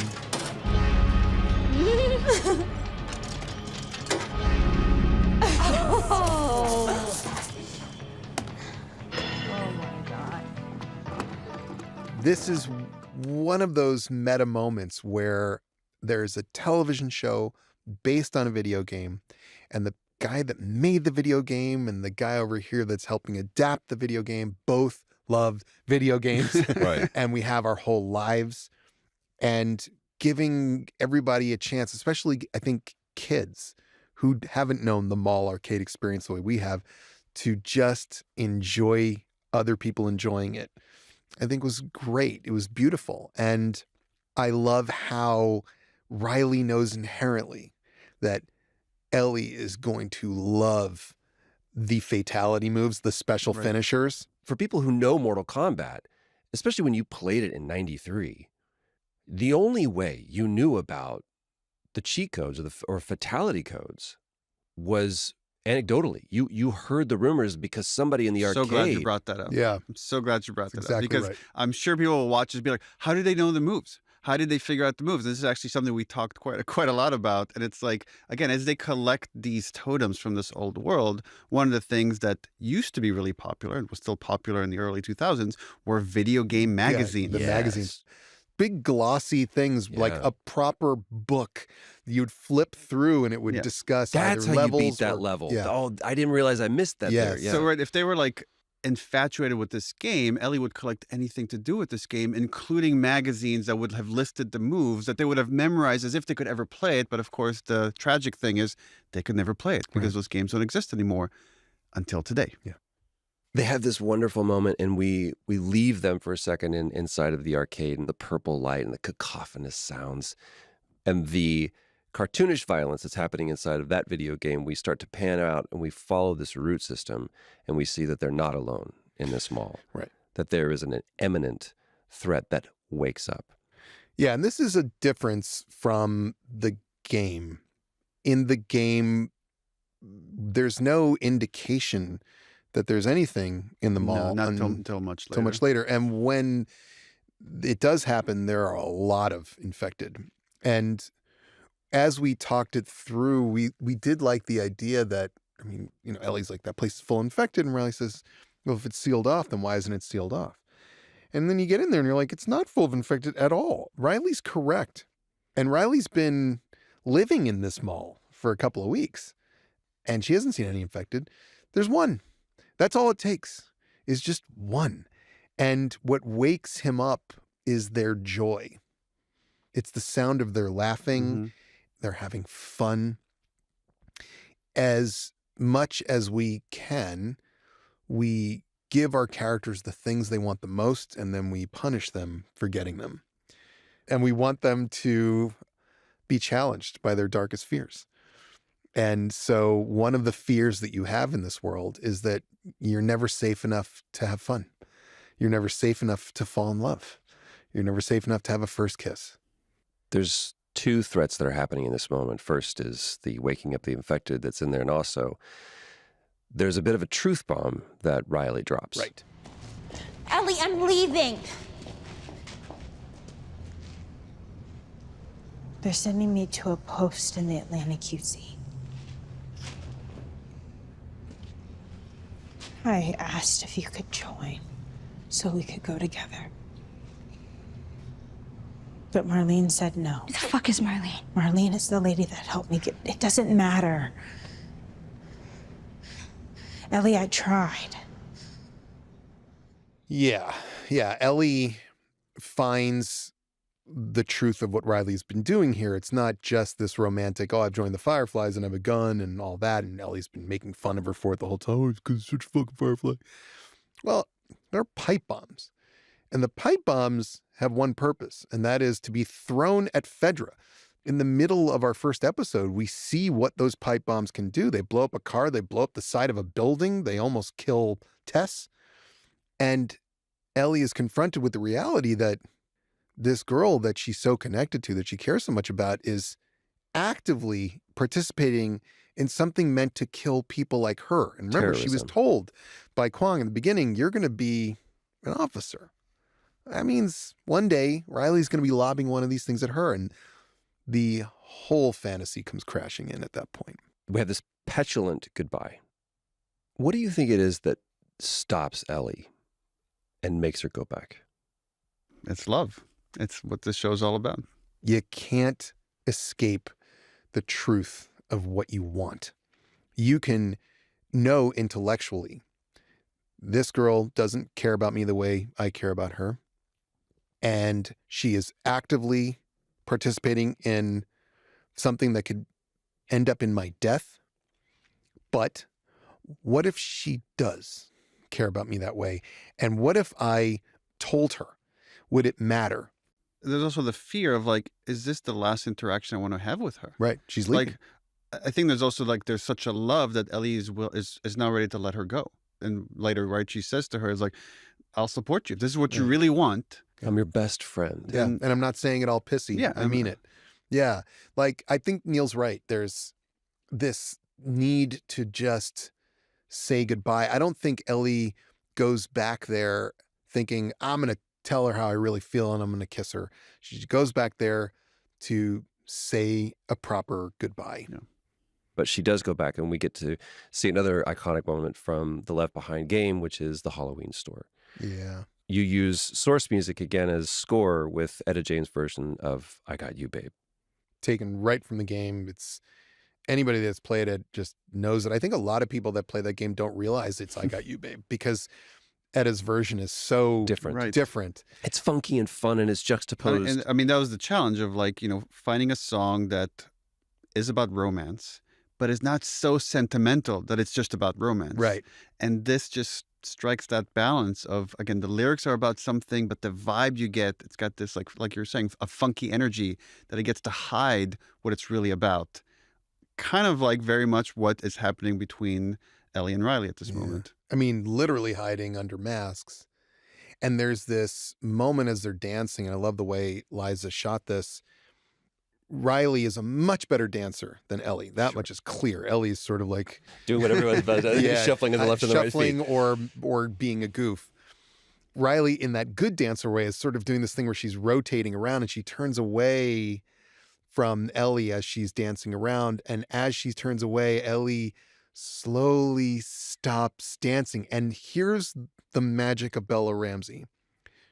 D: This is one of those meta moments where there's a television show based on a video game, and the guy that made the video game and the guy over here that's helping adapt the video game both love video games.
C: Right.
D: And we have our whole lives, and giving everybody a chance, especially I think kids who haven't known the mall arcade experience the way we have, to just enjoy other people enjoying it, I think was great. It was beautiful. And I love how Riley knows inherently that Ellie is going to love the fatality moves, the special finishers.
C: For people who know Mortal Kombat, especially when you played it in 93, the only way you knew about the cheat codes or fatality codes was anecdotally. You heard the rumors because somebody in the arcade.
E: So glad you brought that up.
D: Yeah.
E: I'm so glad you brought that
D: Exactly
E: up. Because
D: right.
E: I'm sure people will watch this and be like, how did they know the moves? How did they figure out the moves? This is actually something we talked quite a lot about. And it's like, again, as they collect these totems from this old world, one of the things that used to be really popular and was still popular in the early 2000s were video game magazines.
D: The magazines. Big glossy things like a proper book you'd flip through and it would discuss
C: That's
D: either
C: how
D: levels
C: you beat that
D: or,
C: level.
D: Yeah.
C: Oh, I didn't realize I missed that there. Yeah.
E: So if they were like infatuated with this game, Ellie would collect anything to do with this game, including magazines that would have listed the moves that they would have memorized as if they could ever play it. But of course, the tragic thing is they could never play it because those games don't exist anymore until today.
D: Yeah.
C: They have this wonderful moment, and we leave them for a second inside of the arcade, and the purple light and the cacophonous sounds and the cartoonish violence that's happening inside of that video game. We start to pan out, and we follow this root system, and we see that they're not alone in this mall.
D: Right.
C: That there is an imminent threat that wakes up.
D: Yeah, and this is a difference from the game. In the game, there's no indication that there's anything in the mall.
E: No, not until much later.
D: Till much later. And when it does happen, there are a lot of infected. And as we talked it through, we did like the idea that, I mean, you know, Ellie's like, that place is full infected. And Riley says, well, if it's sealed off, then why isn't it sealed off? And then you get in there and you're like, it's not full of infected at all. Riley's correct. And Riley's been living in this mall for a couple of weeks and she hasn't seen any infected. There's one. That's all it takes, is just one. And what wakes him up is their joy. It's the sound of their laughing.
E: Mm-hmm.
D: They're having fun. As much as we can, we give our characters the things they want the most, and then we punish them for getting them. And we want them to be challenged by their darkest fears. And so one of the fears that you have in this world is that you're never safe enough to have fun. You're never safe enough to fall in love. You're never safe enough to have a first kiss.
C: There's two threats that are happening in this moment. First is the waking up the infected that's in there, and also there's a bit of a truth bomb that Riley drops.
D: Right.
H: Ellie, I'm leaving.
J: They're sending me to a post in the Atlantic QC. I asked if you could join so we could go together. But Marlene said no.
A: Who the fuck is Marlene?
J: Marlene is the lady that helped me get... It doesn't matter. Ellie, I tried.
D: Yeah. Ellie finds the truth of what Riley's been doing here. It's not just this romantic, oh, I've joined the Fireflies and I have a gun and all that, and Ellie's been making fun of her for it the whole time. Oh, it's because it's such a fucking Firefly. Well, they're pipe bombs. And the pipe bombs have one purpose, and that is to be thrown at Fedra. In the middle of our first episode, we see what those pipe bombs can do. They blow up a car, they blow up the side of a building, they almost kill Tess. And Ellie is confronted with the reality that this girl that she's so connected to, that she cares so much about, is actively participating in something meant to kill people like her. And remember, she was
C: Terrorism.
D: told by Kwong in the beginning, you're going to be an officer. That means one day Riley's going to be lobbing one of these things at her, and the whole fantasy comes crashing in at that point.
C: We have this petulant goodbye. What do you think it is that stops Ellie and makes her go back?
E: It's love. It's what this show's all about.
D: You can't escape the truth of what you want. You can know intellectually, this girl doesn't care about me the way I care about her. And she is actively participating in something that could end up in my death. But what if she does care about me that way? And what if I told her? Would it matter?
E: There's also the fear of like, is this the last interaction I want to have with her?
D: Right. She's leaving.
E: Like, I think there's also like, there's such a love that Ellie is now ready to let her go. And later, right, she says to her, is like, I'll support you. If this is what you really want.
C: I'm your best friend.
D: Yeah. And I'm not saying it all pissy.
E: Yeah,
D: I mean it. Yeah. Like, I think Neil's right. There's this need to just say goodbye. I don't think Ellie goes back there thinking, I'm going to tell her how I really feel and I'm going to kiss her. She goes back there to say a proper goodbye.
E: Yeah.
C: But she does go back, and we get to see another iconic moment from the Left Behind game, which is the Halloween store.
D: Yeah.
C: You use source music again as score with Etta James' version of I Got You, Babe.
D: Taken right from the game. It's anybody that's played it just knows it. I think a lot of people that play that game don't realize it's I Got You, Babe, because Etta's version is so
C: Different.
E: Right.
D: different.
C: It's funky and fun, and it's juxtaposed.
E: And I mean, that was the challenge of like, finding a song that is about romance, but is not so sentimental that it's just about romance.
D: Right.
E: And this just strikes that balance of, again, the lyrics are about something, but the vibe you get, it's got this, like you're saying, a funky energy that it gets to hide what it's really about. Kind of like very much what is happening between Ellie and Riley at this moment.
D: I mean, literally hiding under masks. And there's this moment as they're dancing, and I love the way Liza shot this. Riley is a much better dancer than Ellie. That much is clear. Ellie is sort of like
C: doing what everyone's about, shuffling to the left and the right feet.
D: Shuffling or being a goof. Riley, in that good dancer way, is sort of doing this thing where she's rotating around and she turns away from Ellie as she's dancing around. And as she turns away, Ellie slowly stops dancing. And here's the magic of Bella Ramsey.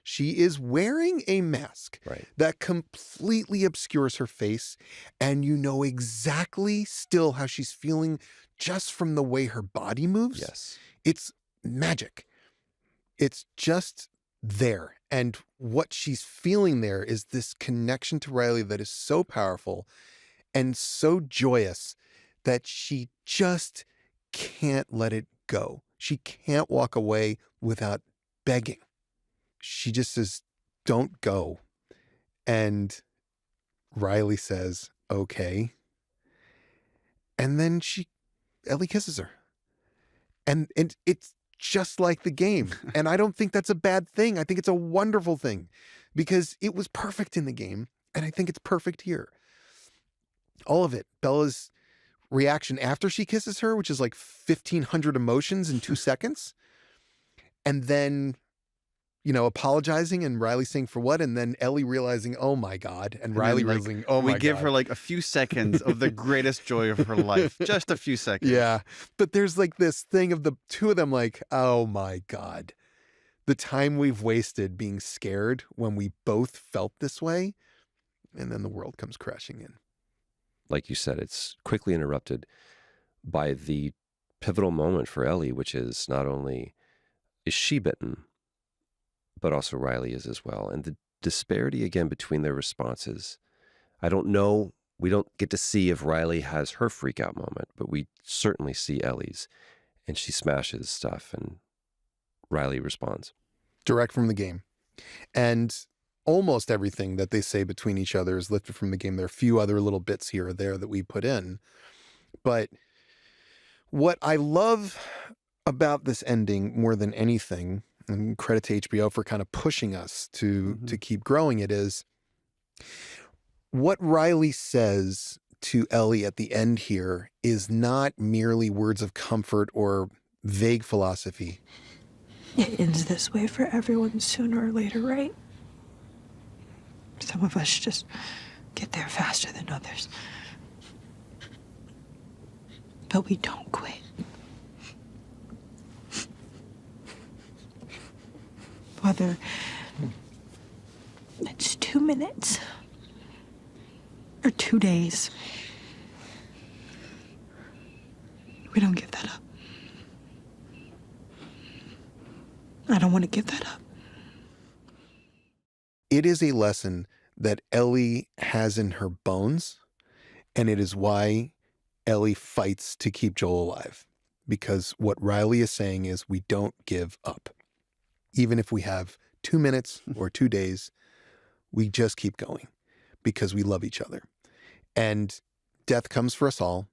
D: She is wearing a mask that completely obscures her face, and you know exactly still how she's feeling just from the way her body moves.
C: Yes.
D: It's magic. It's just there. And what she's feeling there is this connection to Riley that is so powerful and so joyous that she just can't let it go. She can't walk away without begging. She just says, don't go. And Riley says, okay. And then Ellie kisses her. And it's just like the game. And I don't think that's a bad thing. I think it's a wonderful thing because it was perfect in the game. And I think it's perfect here. All of it. Bella's reaction after she kisses her, which is like 1,500 emotions in 2 seconds. And then, apologizing and Riley saying for what? And then Ellie realizing, oh my God. And Riley realizing, oh my God.
E: We give her like a few seconds of the greatest joy of her life. Just a few seconds.
D: Yeah. But there's like this thing of the two of them like, oh my God. The time we've wasted being scared when we both felt this way. And then the world comes crashing in.
C: Like you said, it's quickly interrupted by the pivotal moment for Ellie, which is not only is she bitten, but also Riley is as well. And the disparity again between their responses. I don't know. We don't get to see if Riley has her freak out moment, but we certainly see Ellie's, and she smashes stuff and Riley responds.
D: Direct from the game. And almost everything that they say between each other is lifted from the game. There are a few other little bits here or there that we put in. But what I love about this ending more than anything, and credit to HBO for kind of pushing us to keep growing it, is what Riley says to Ellie at the end here is not merely words of comfort or vague philosophy.
J: It ends this way for everyone sooner or later, right? Some of us just get there faster than others. But we don't quit. Whether it's 2 minutes or 2 days, we don't give that up. I don't want to give that up.
D: It is a lesson that Ellie has in her bones, and it is why Ellie fights to keep Joel alive. Because what Riley is saying is we don't give up. Even if we have 2 minutes or 2 days, we just keep going because we love each other. And death comes for us all.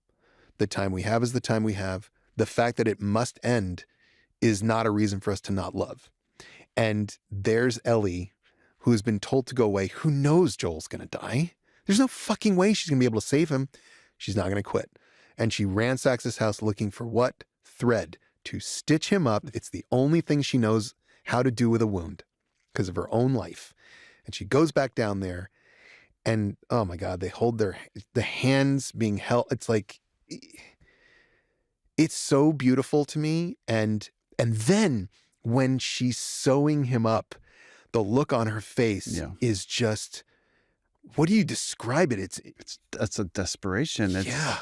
D: The time we have is the time we have. The fact that it must end is not a reason for us to not love. And there's Ellie, who has been told to go away, who knows Joel's going to die. There's no fucking way she's going to be able to save him. She's not going to quit. And she ransacks his house looking for what? Thread to stitch him up. It's the only thing she knows how to do with a wound because of her own life. And she goes back down there and, oh my God, they hold the hands being held. It's like, it's so beautiful to me. And then when she's sewing him up, the look on her face is just, what do you describe it?
E: That's a desperation.
D: Yeah.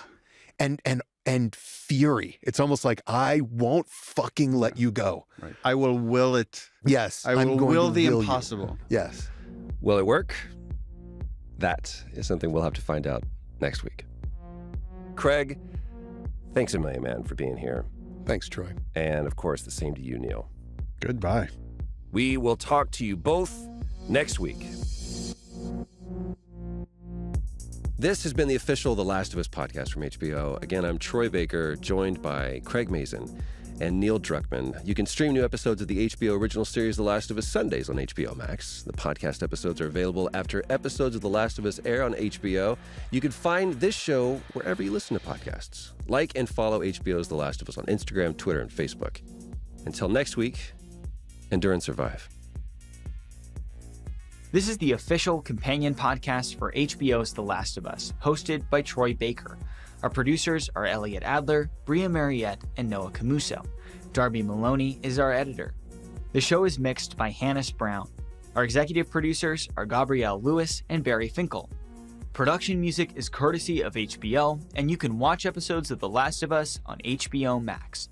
D: And fury. It's almost like, I won't fucking let you go.
E: Right. I will will it.
D: Yes.
E: I will will the impossible.
D: Yes.
C: Will it work? That is something we'll have to find out next week. Craig, thanks a million, man, for being here.
D: Thanks, Troy.
C: And of course, the same to you, Neil.
E: Goodbye.
C: We will talk to you both next week. This has been the official The Last of Us podcast from HBO. Again, I'm Troy Baker, joined by Craig Mazin and Neil Druckmann. You can stream new episodes of the HBO original series The Last of Us Sundays on HBO Max. The podcast episodes are available after episodes of The Last of Us air on HBO. You can find this show wherever you listen to podcasts. Like and follow HBO's The Last of Us on Instagram, Twitter, and Facebook. Until next week, endure and survive.
K: This is the official companion podcast for HBO's The Last of Us, hosted by Troy Baker. Our producers are Elliot Adler, Bria Mariette, and Noah Camuso. Darby Maloney is our editor. The show is mixed by Hannes Brown. Our executive producers are Gabrielle Lewis and Barry Finkel. Production music is courtesy of HBO, and you can watch episodes of The Last of Us on HBO Max.